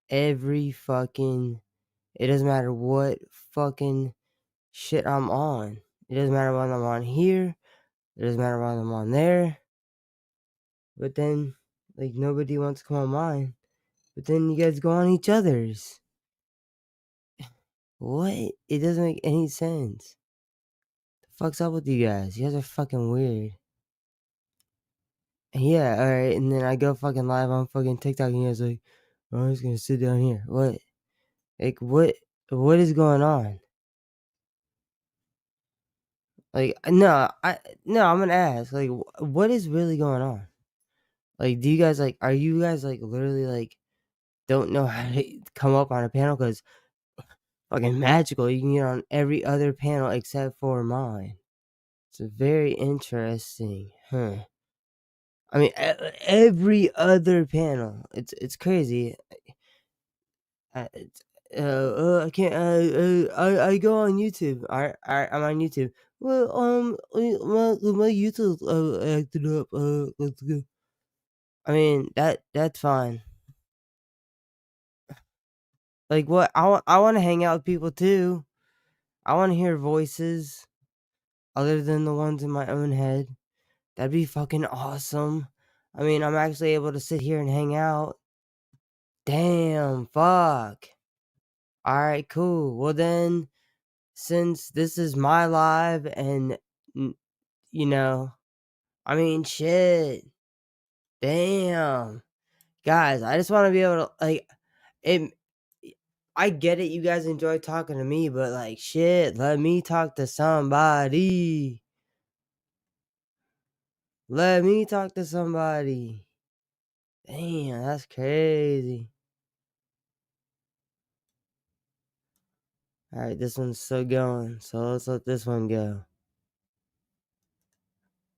every fucking. It doesn't matter what fucking shit I'm on. It doesn't matter when I'm on here. It doesn't matter when I'm on there. But then, like, nobody wants to come on mine. But then you guys go on each other's. What? It doesn't make any sense. The fuck's up with you guys? You guys are fucking weird. Yeah, alright, and then I go fucking live on fucking TikTok and you guys like, oh, I'm just gonna sit down here. What? Like, what is going on? Like, I'm gonna ask, like, what is really going on? Like, do you guys, like, are you guys, like, literally, like, don't know how to come up on a panel? Because fucking magical, you can get on every other panel except for mine. It's very interesting, huh? I mean, every other panel. It's crazy. I can't. I go on YouTube. I'm on YouTube. Well, my YouTube acted up. Let's go. I mean, that's fine. Like, what? I want to hang out with people too. I want to hear voices other than the ones in my own head. That'd be fucking awesome. I mean, I'm actually able to sit here and hang out. Damn, fuck. Alright, cool. Well then, since this is my live and, you know, I mean, shit. Damn. Guys, I just want to be able to, like, it. I get it. You guys enjoy talking to me, but like, shit, let me talk to somebody. Let me talk to somebody. Damn, that's crazy. All right, this one's still going, so let's let this one go.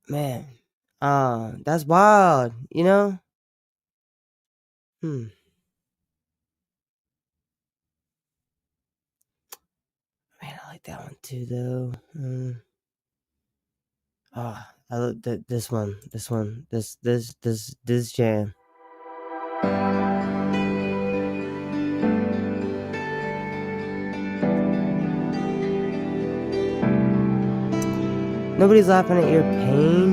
Man, that's wild, you know? Man, I like that one too, though. I looked at this jam. Nobody's laughing at your pain.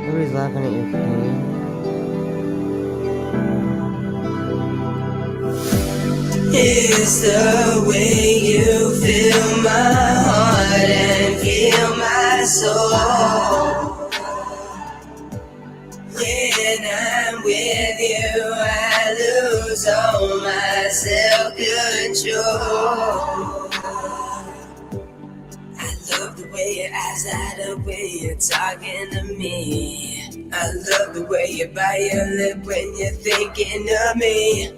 Nobody's laughing at your pain. Is the way you fill my heart and feel my soul. When I'm with you, I lose all my self-control. I love the way your eyes light up when you're talking to me. I love the way you bite your lip when you're thinking of me.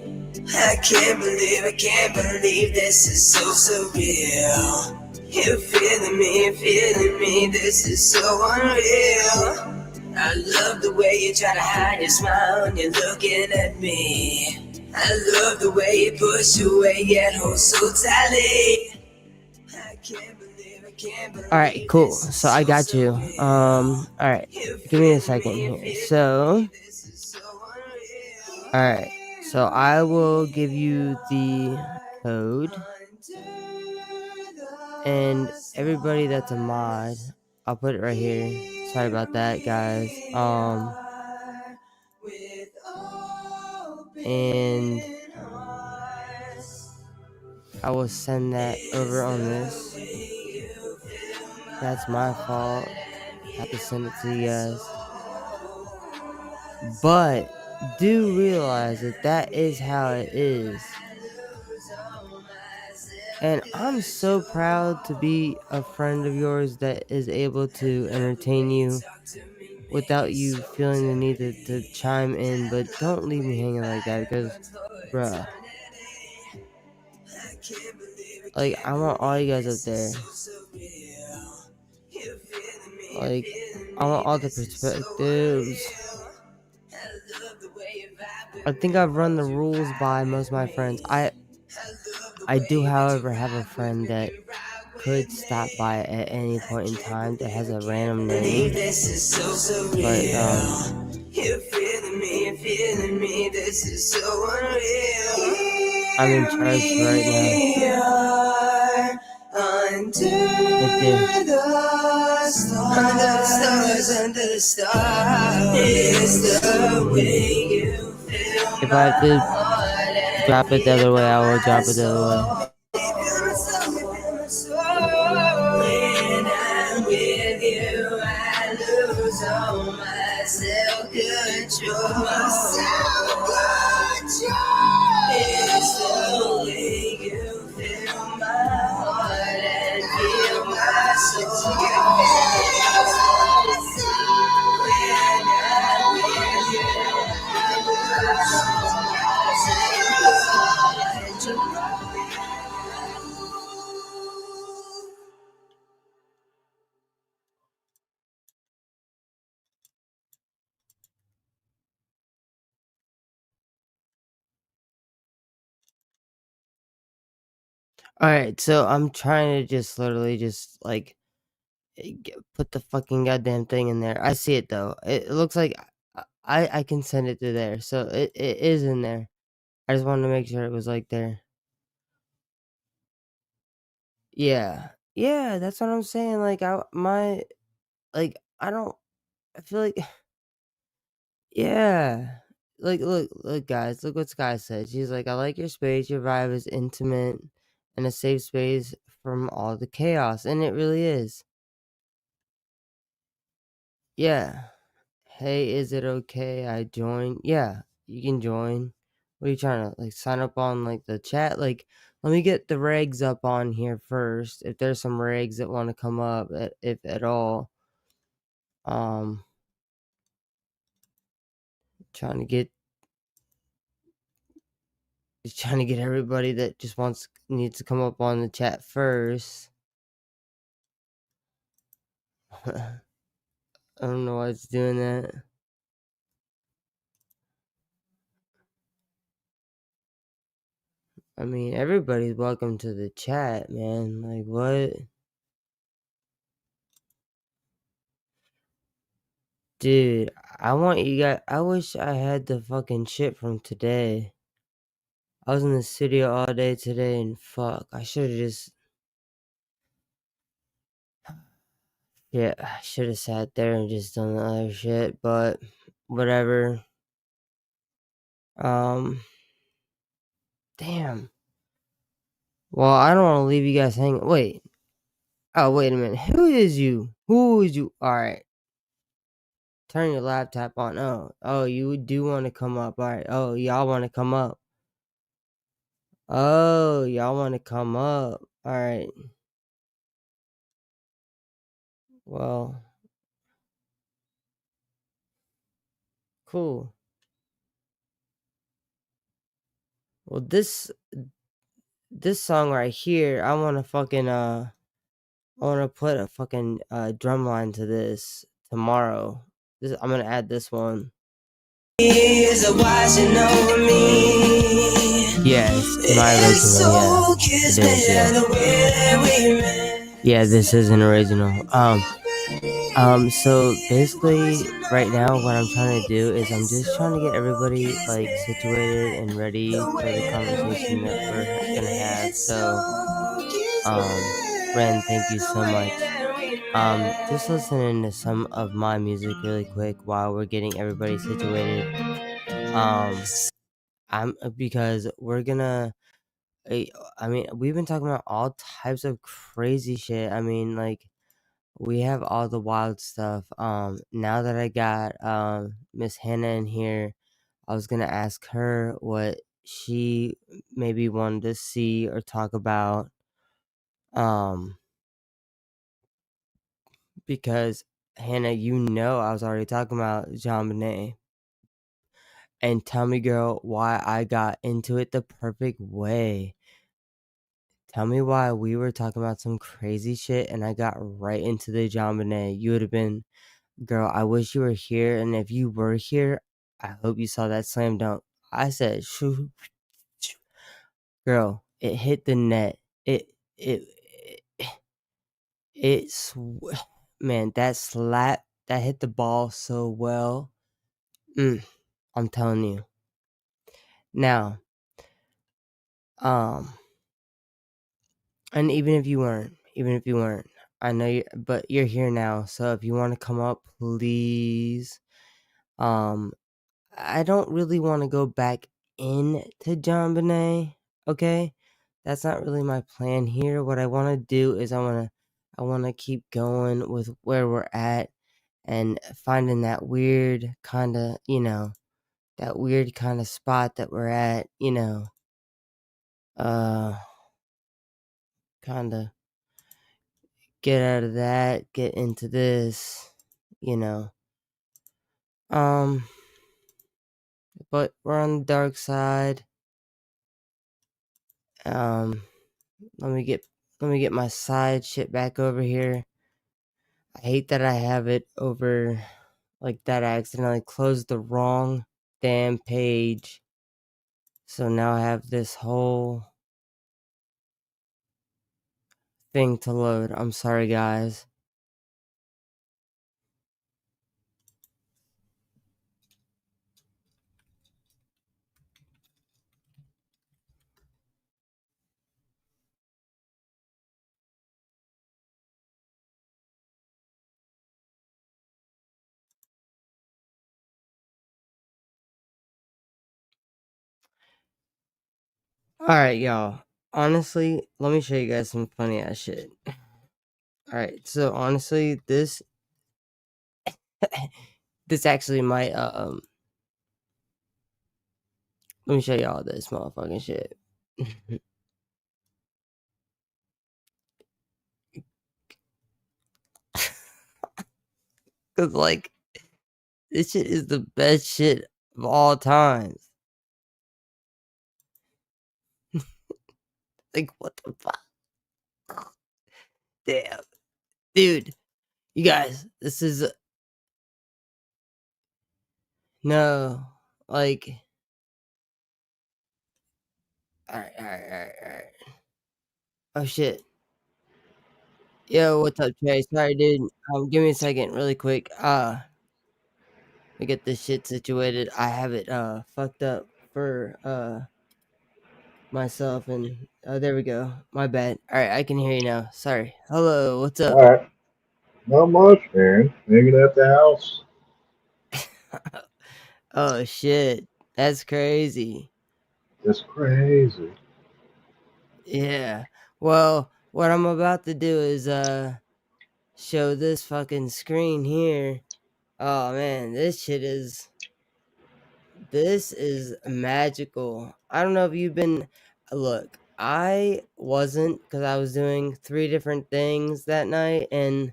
I can't believe this is so surreal. You're feeling me, this is so unreal. I love the way you try to hide your smile when you're looking at me. I love the way you push away yet hold so tightly. I can't believe All right, cool. So I got you. All right, give me a second here. So, all right. So I will give you the code, and everybody that's a mod, I'll put it right here. Sorry about that, guys. And I will send that over on this. That's my fault. I have to send it to you guys. But do realize that that is how it is. And I'm so proud to be a friend of yours that is able to entertain you without you feeling the need to chime in. But don't leave me hanging like that, because, bruh, like, I want all you guys up there. Like, I want all the perspectives. I think I've run the rules by most of my friends. I do, however, have a friend that could stop by at any point in time that has a random name. But you're feeling me, this is so unreal. I'm in charge right now. Under the stars, under the stars, is the way you feel If I have to drop it the other way, I will drop it the other way. When I'm with you, I lose all my self-control. It's the way you fill my heart and feel my soul. When I'm with you, I lose all my self-control. All right, so I'm trying to just literally just like put the fucking goddamn thing in there. I see it though. It looks like I can send it to there, so it is in there. I just wanted to make sure it was like there. Yeah, yeah, that's what I'm saying. Like I don't. I feel like yeah. Like look, guys. Look what Sky said. She's like, I like your space. Your vibe is intimate and a safe space from all the chaos, and it really is. Yeah. Hey, is it okay I join? Yeah, you can join What are you trying to, like, sign up on, like, the chat? Like, let me get the regs up on here first. If there's some regs that want to come up, if at all. Trying to get everybody that just needs to come up on the chat first. I don't know why it's doing that. I mean, everybody's welcome to the chat, man. Like, what? Dude, I wish I had the fucking shit from today. I was in the studio all day today and fuck, I should have just... Yeah, I should have sat there and just done the other shit, but whatever. Damn. Well, I don't want to leave you guys hanging. Wait. Oh, wait a minute. Who is you? Alright. Turn your laptop on. Oh, you do want to come up. Alright. Oh, y'all want to come up. Oh, y'all want to come up. Alright. Well. Cool. Well, this song right here, I want to fucking, I want to put a fucking drum line to this tomorrow. I'm going to add this one. Is watching over me. Yes, my original. Yeah, this is an original. So basically, right now, what I'm trying to do is I'm just trying to get everybody like situated and ready for the conversation that we're gonna have. So, Ren, thank you so much. Just listening to some of my music really quick while we're getting everybody situated. Because we're gonna. I mean, we've been talking about all types of crazy shit. I mean, like, we have all the wild stuff. Now that I got Miss Hannah in here, I was gonna ask her what she maybe wanted to see or talk about. Because Hannah, I was already talking about JonBenet. And tell me, girl, why I got into it the perfect way. Tell me why we were talking about some crazy shit and I got right into the JonBenet. You would have been, girl, I wish you were here. And if you were here, I hope you saw that slam dunk. I said, shoo, shoo. Girl, it hit the net. Man, that slap, that hit the ball so well. I'm telling you. Now, and even if you weren't, I know but you're here now. So if you want to come up, please. I don't really want to go back into JonBenet. Okay, that's not really my plan here. What I want to do is I want to keep going with where we're at and finding that weird kind of, spot that we're at, kind of get out of that, get into this, but we're on the dark side. Let me get my side shit back over here. I hate that I have it over like that. I accidentally closed the wrong damn page. So now I have this whole thing to load. I'm sorry, guys. Alright, y'all. Honestly, let me show you guys some funny ass shit. Alright, so honestly, this actually might Let me show y'all this motherfucking shit. Cause like this shit is the best shit of all times. Like what the fuck? Damn. Dude, you guys, this is no like alright. Oh shit. Yo, what's up, Trey? Sorry, dude. Give me a second, really quick. Let me get this shit situated. I have it fucked up for myself and there we go. My bad. Alright, I can hear you now. Sorry. Hello, what's up? Alright. Not much, man. Hanging at the house. Oh shit. That's crazy. That's crazy. Yeah. Well, what I'm about to do is show this fucking screen here. Oh man, this is magical. I don't know if you've been look, I wasn't because I was doing 3 different things that night and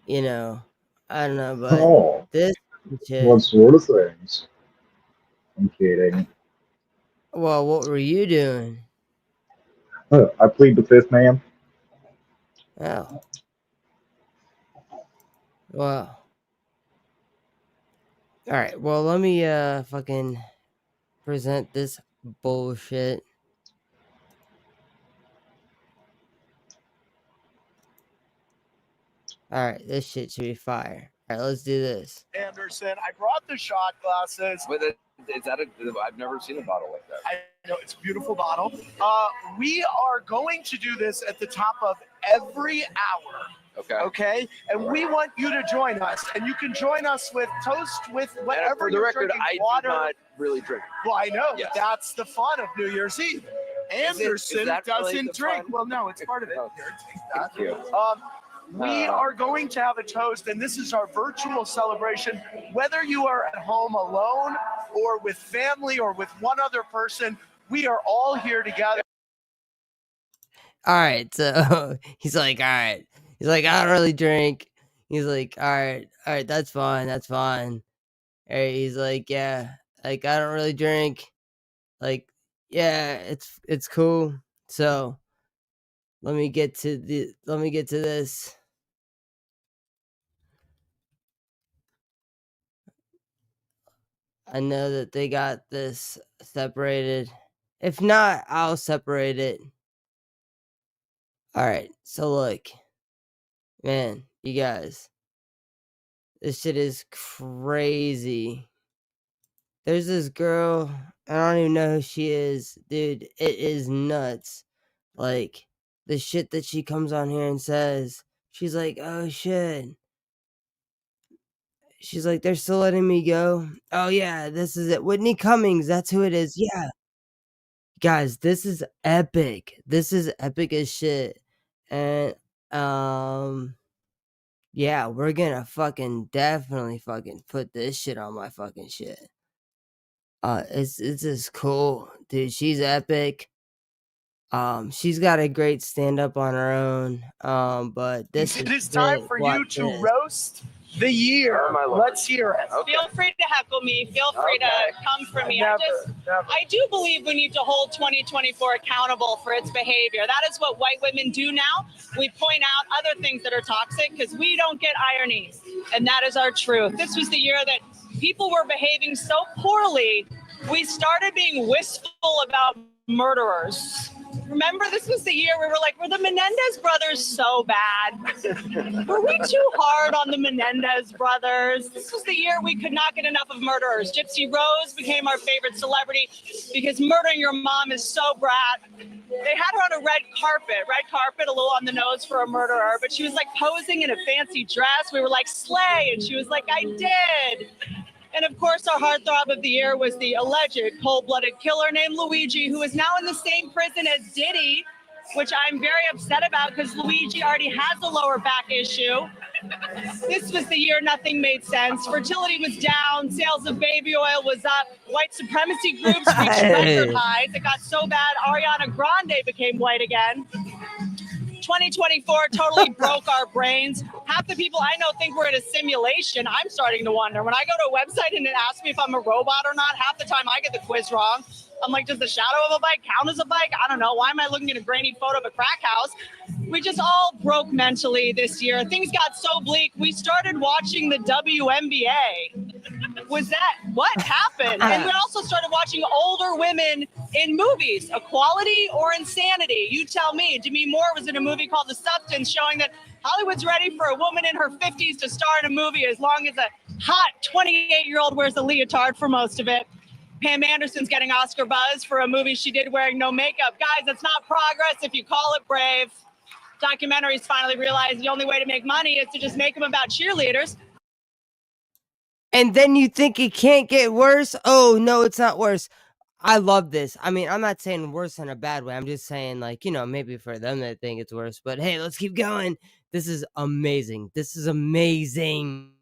you know, I don't know, but Oh, this what shit. sort of things? I'm kidding. Well, what were you doing? I plead the fifth, man. Oh. Well. Alright, well let me fucking present this bullshit. Alright, this shit should be fire. Alright, let's do this. Anderson, I brought the shot glasses. With it, is that I've never seen a bottle like that. I know it's a beautiful bottle. We are going to do this at the top of every hour. Okay. Okay. And we want you to join us, and you can join us with toast with whatever For the you're record, drinking. I Water. do not really drink. Well, I know. Yes. But that's the fun of New Year's Eve. Anderson is that really doesn't the drink. fun? Well, no, it's part of it. Here, take that. Thank you. We are going to have a toast, and this is our virtual celebration. Whether you are at home alone or with family or with one other person, we are all here together. Alright, so he's like, alright. He's like, I don't really drink. He's like, alright, that's fine. Alright, he's like, yeah, like I don't really drink. Like, yeah, it's cool. So let me get to this. I know that they got this separated. If not, I'll separate it. Alright, so look. Man, you guys. This shit is crazy. There's this girl, I don't even know who she is. Dude, it is nuts. Like, the shit that she comes on here and says. She's like, oh shit. She's like, they're still letting me go. Oh yeah, this is it. Whitney Cummings, that's who it is. Yeah. Guys, this is epic. This is epic as shit. And yeah, we're gonna fucking definitely fucking put this shit on my fucking shit. It's just cool, dude. She's epic. She's got a great stand up on her own. But this It is is time sick. for Watch you to this. roast the year. Let's hear it. Feel free to heckle me. Feel free to come for me. I do believe we need to hold 2024 accountable for its behavior. That is what white women do now. We point out other things that are toxic because we don't get irony. And that is our truth. This was the year that people were behaving so poorly, we started being wistful about murderers. Remember, this was the year we were like, were the Menendez brothers so bad? Were we too hard on the Menendez brothers? This was the year we could not get enough of murderers. Gypsy Rose became our favorite celebrity because murdering your mom is so brat. They had her on a red carpet, a little on the nose for a murderer, but she was like posing in a fancy dress. We were like, slay, and she was like, I did. And of course, our heartthrob of the year was the alleged cold-blooded killer named Luigi, who is now in the same prison as Diddy, which I'm very upset about because Luigi already has a lower back issue. This was the year nothing made sense. Fertility was down, sales of baby oil was up, white supremacy groups reached record highs. It got so bad, Ariana Grande became white again. 2024 totally broke our brains. Half the people I know think we're in a simulation. I'm starting to wonder. When I go to a website and it asks me if I'm a robot or not, half the time I get the quiz wrong. I'm like, does the shadow of a bike count as a bike? I don't know. Why am I looking at a grainy photo of a crack house? We just all broke mentally this year. Things got so bleak. We started watching the WNBA. Was that what happened? And we also started watching older women in movies. Equality or insanity? You tell me. Demi Moore was in a movie called The Substance, showing that Hollywood's ready for a woman in her 50s to star in a movie as long as a hot 28-year-old wears a leotard for most of it. Pam Anderson's getting Oscar buzz for a movie she did wearing no makeup. Guys, that's not progress if you call it brave. Documentaries finally realized the only way to make money is to just make them about cheerleaders. And then you think it can't get worse? Oh, no, it's not worse. I love this. I mean, I'm not saying worse in a bad way. I'm just saying, like, you know, maybe for them they think it's worse. But hey, let's keep going. This is amazing. This is amazing.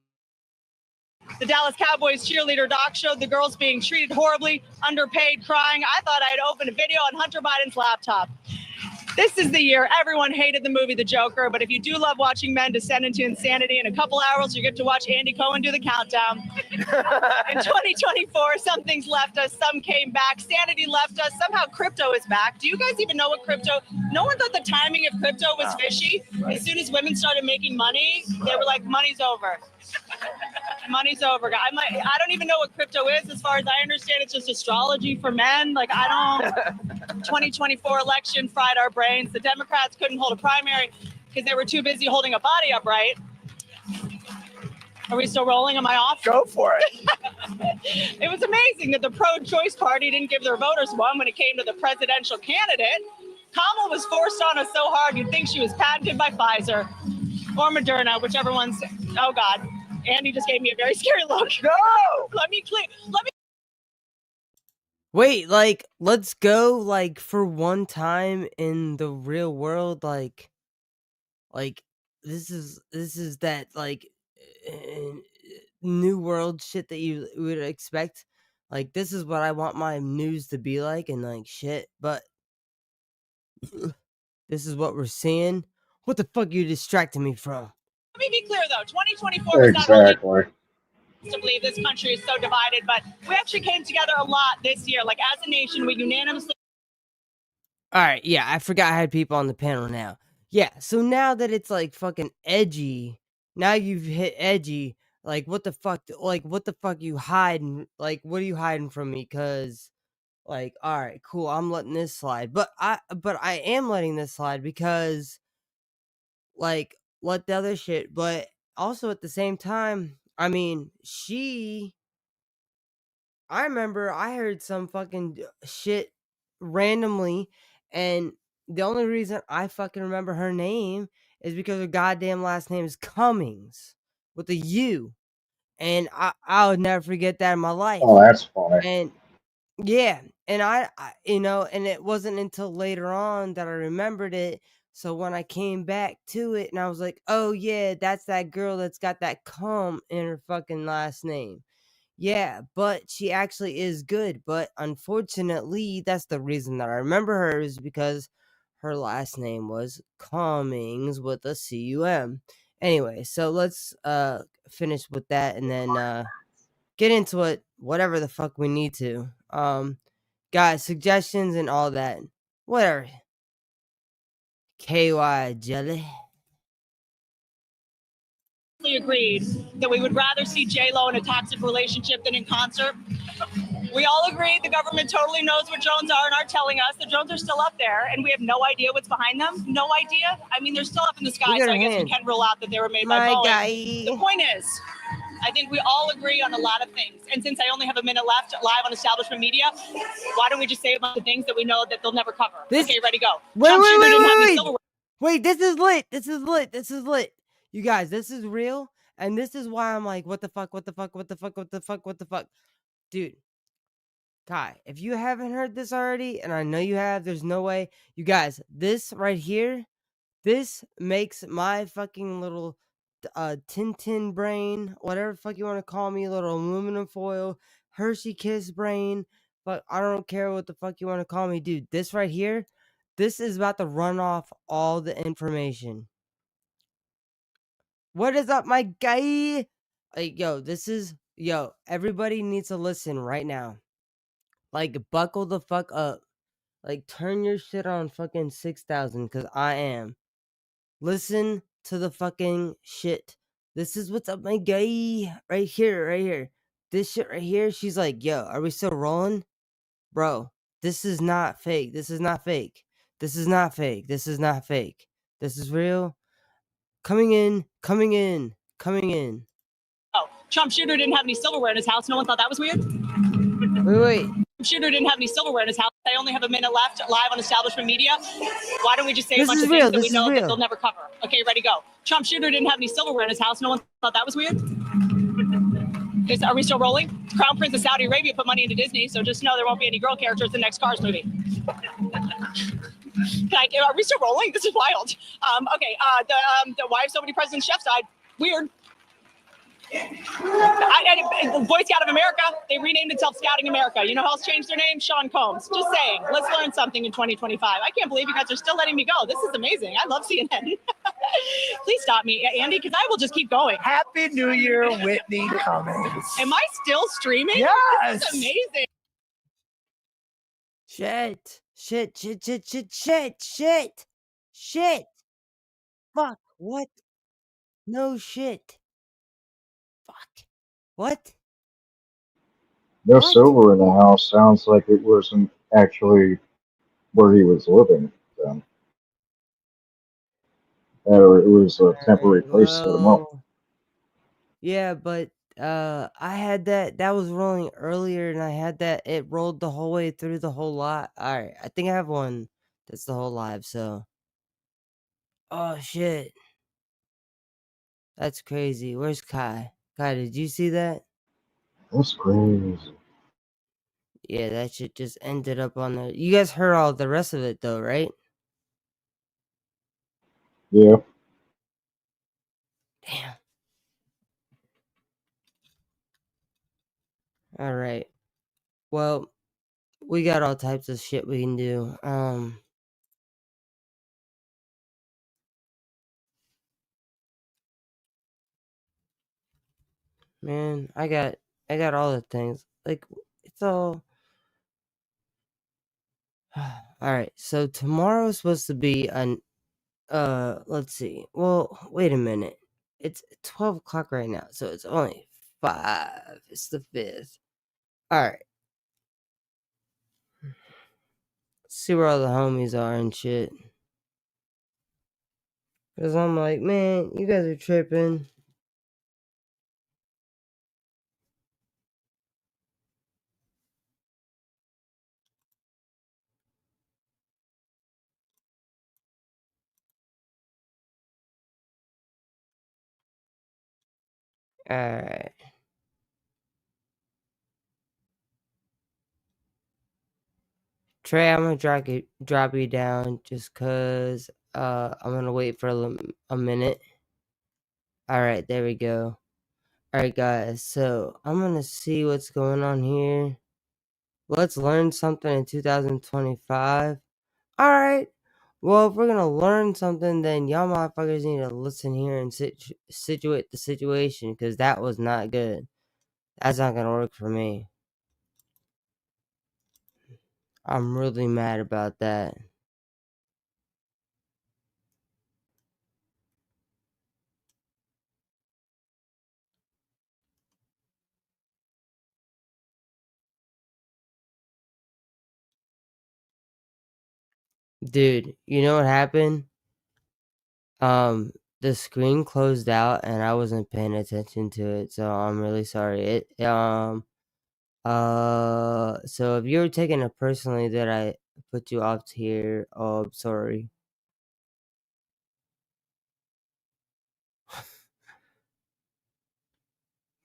The Dallas Cowboys cheerleader doc showed the girls being treated horribly, underpaid, crying. I thought I'd open a video on Hunter Biden's laptop. This is the year everyone hated the movie The Joker, but if you do love watching men descend into insanity, in a couple hours you get to watch Andy Cohen do the countdown. In 2024, some things left us, some came back. Sanity left us. Somehow crypto is back. Do you guys even know what crypto? No one thought the timing of crypto was fishy. As soon as women started making money, they were like, money's over. Money's over. I don't even know what crypto is. As far as I understand, it's just astrology for men. Like, I don't. 2024 election fried our brains. The Democrats couldn't hold a primary because they were too busy holding a body upright. Are we still rolling? Am I off? Go for it. It was amazing that the pro-choice party didn't give their voters one when it came to the presidential candidate. Kamala was forced on us so hard you'd think she was patented by Pfizer or Moderna, whichever one's. Oh God, Andy just gave me a very scary look. No. Let me. Wait, like, let's go, like, for one time in the real world, like, this is that, like, new world shit that you would expect. Like, this is what I want my news to be like, and, like, shit, but this is what we're seeing. What the fuck are you distracting me from? Let me be clear though. 2024 was not only to believe this country is so divided, but we actually came together a lot this year. Like, as a nation, we unanimously. All right, yeah, I forgot I had people on the panel now. Yeah, so now that it's like fucking edgy, now you've hit edgy. Like, what the fuck? Like, what the fuck you hiding? Like, what are you hiding from me? Cause, like, all right, cool, I'm letting this slide, but I am letting this slide because, like, let the other shit. But also at the same time, I mean, I remember I heard some fucking shit randomly, and the only reason I fucking remember her name is because her goddamn last name is Cummings with a U, and I would never forget that in my life. Oh, that's funny. And yeah, and I you know, and it wasn't until later on that I remembered it. So when I came back to it, and I was like, oh yeah, that's that girl that's got that cum in her fucking last name. Yeah, but she actually is good. But unfortunately, that's the reason that I remember her is because her last name was Cummings with a C-U-M. Anyway, so let's finish with that and then get into it, whatever the fuck we need to. Guys, suggestions and all that. Whatever. KY Jelly. Agreed that we would rather see J-Lo in a toxic relationship than in concert. We all agreed the government totally knows what drones are and are telling us the drones are still up there and we have no idea what's behind them. No idea. I mean, they're still up in the sky, so I guess we can rule out that they were made by Boeing. The point is, I think we all agree on a lot of things. And since I only have a minute left live on Establishment Media, why don't we just say a bunch of things that we know that they'll never cover? Okay, ready, go. Wait, this is lit. This is lit. This is lit. You guys, this is real. And this is why I'm like, what the fuck, what the fuck, what the fuck, what the fuck, what the fuck. Dude, Kai, if you haven't heard this already, and I know you have, there's no way. You guys, this right here, this makes my fucking little Tintin brain, whatever the fuck you want to call me, little aluminum foil, Hershey Kiss brain, but I don't care what the fuck you want to call me, dude. This right here, this is about to run off all the information. What is up, my guy? Like, yo, everybody needs to listen right now. Like, buckle the fuck up. Like, turn your shit on fucking 6,000, because I am. Listen to the fucking shit. This is what's up, my guy. Right here. This shit right here, she's like, yo, are we still rolling? Bro, this is not fake. This is not fake. This is not fake. This is not fake. This is real. Coming in. Oh, Trump shooter didn't have any silverware in his house. No one thought that was weird? Wait. Shooter didn't have any silverware in his house. They only have a minute left live on establishment media. Why don't we just say This a bunch is of real, things that we this is know that real. they'll never cover? Okay, ready, go. Trump shooter didn't have any silverware in his house. No one thought that was weird? Are we still rolling? Crown Prince of Saudi Arabia put money into Disney, so just know there won't be any girl characters in the next Cars movie. Are we still rolling? This is wild. Why have so many presidents' chefs died? Weird. Boy Scout of America, they renamed itself Scouting America. You know who else changed their name? Sean Combs. Just saying. Let's learn something in 2025. I can't believe you guys are still letting me go. This is amazing. I love CNN. Please stop me, Andy, because I will just keep going. Happy New Year, Whitney Cummings. Am I still streaming? Yes. This is amazing. Shit. Fuck. What? No shit. Fuck. What? No silver in the house sounds like it wasn't actually where he was living then. Or it was a temporary place to set him up. Yeah, but I had that was rolling earlier, and I had that it rolled the whole way through the whole lot. Alright, I think I have one that's the whole live, so. Oh shit. That's crazy. Where's Kai? Kai, did you see that? That's crazy. Yeah, that shit just ended up on the. You guys heard all the rest of it though, right? Yeah. Damn. Alright. Well, we got all types of shit we can do. Man, I got all the things. Like, it's all. Alright, so tomorrow's supposed to be an. Let's see. Well, wait a minute. It's 12 o'clock right now, so it's only 5. It's the 5th. Alright. See where all the homies are and shit. Because I'm like, man, you guys are tripping. Alright. Trey, I'm gonna drop you down just cause I'm gonna wait for a minute. Alright, there we go. Alright guys, so I'm gonna see what's going on here. Let's learn something in 2025. Alright. Well, if we're gonna learn something, then y'all motherfuckers need to listen here and situate the situation, because that was not good. That's not gonna work for me. I'm really mad about that. Dude, you know what happened? The screen closed out and I wasn't paying attention to it, so I'm really sorry. So if you're taking it personally that I put you off here, oh, I'm sorry.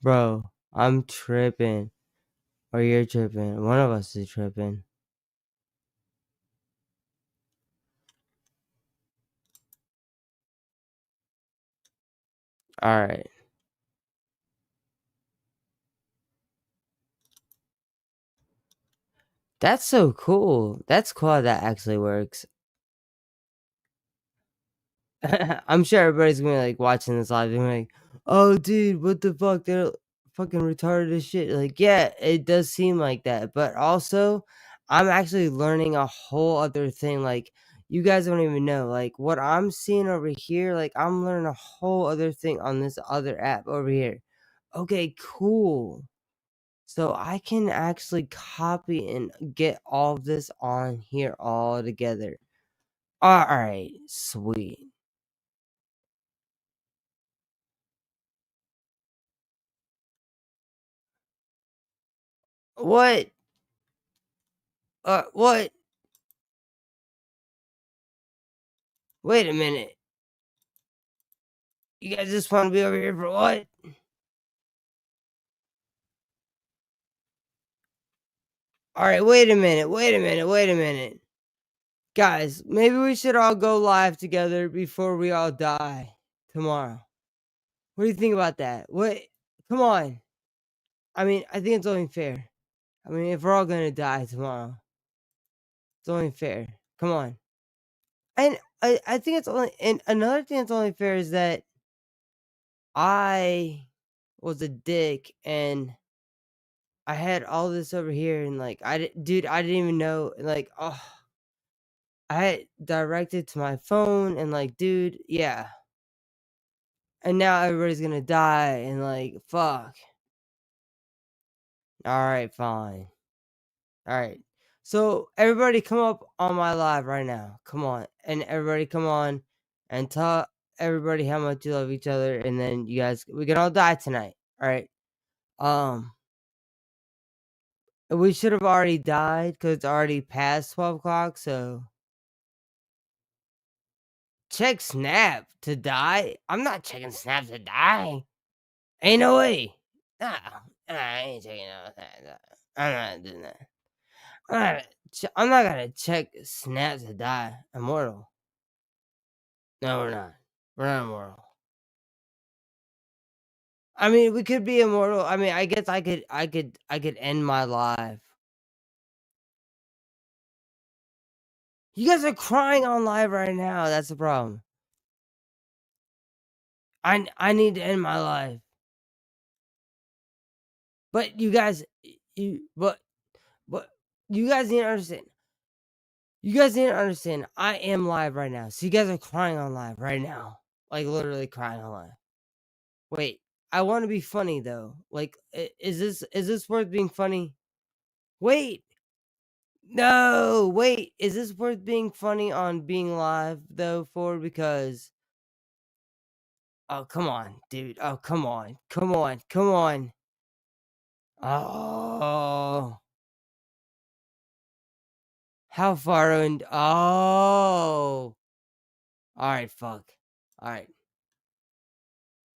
Bro, I'm tripping. Or you're tripping. One of us is tripping. All right. That's so cool. That's cool how that actually works. I'm sure everybody's gonna be like watching this live and like, oh dude, what the fuck? They're fucking retarded as shit. Like, yeah, it does seem like that. But also, I'm actually learning a whole other thing. Like, you guys don't even know. Like, what I'm seeing over here, like, I'm learning a whole other thing on this other app over here. Okay, cool. So I can actually copy and get all of this on here all together. All right, sweet. What? What? Wait a minute. You guys just want to be over here for what? All right, wait a minute. Guys, maybe we should all go live together before we all die tomorrow. What do you think about that? What? Come on. I mean, I think it's only fair. I mean, if we're all going to die tomorrow, it's only fair. Come on. And I think it's only, and another thing that's only fair is that I was a dick and I had all this over here and like dude, I didn't even know, like, oh, I had directed to my phone and like, dude, yeah. And now everybody's gonna die and like, fuck. All right, fine. All right. So everybody come up on my live right now. Come on. And everybody come on and tell everybody how much you love each other and then you guys we can all die tonight. All right. We should have already died because it's already past 12 o'clock, so check Snap to die? I'm not checking Snap to die. Ain't no way. Nah, I ain't checking no Snap. I'm not doing that. I'm not gonna check Snap to die. Immortal. No, we're not. We're not immortal. I mean, we could be immortal. I mean, I guess I could end my life. You guys are crying on live right now. That's the problem. I need to end my life. But you guys, but you guys need to understand. You guys need to understand. I am live right now, so you guys are crying on live right now, like literally crying on live. Wait, I want to be funny though. Like, is this worth being funny? Wait, no, wait, is this worth being funny on being live though? Because oh come on, dude. Oh come on. Oh. How far and oh. Alright, fuck. Alright.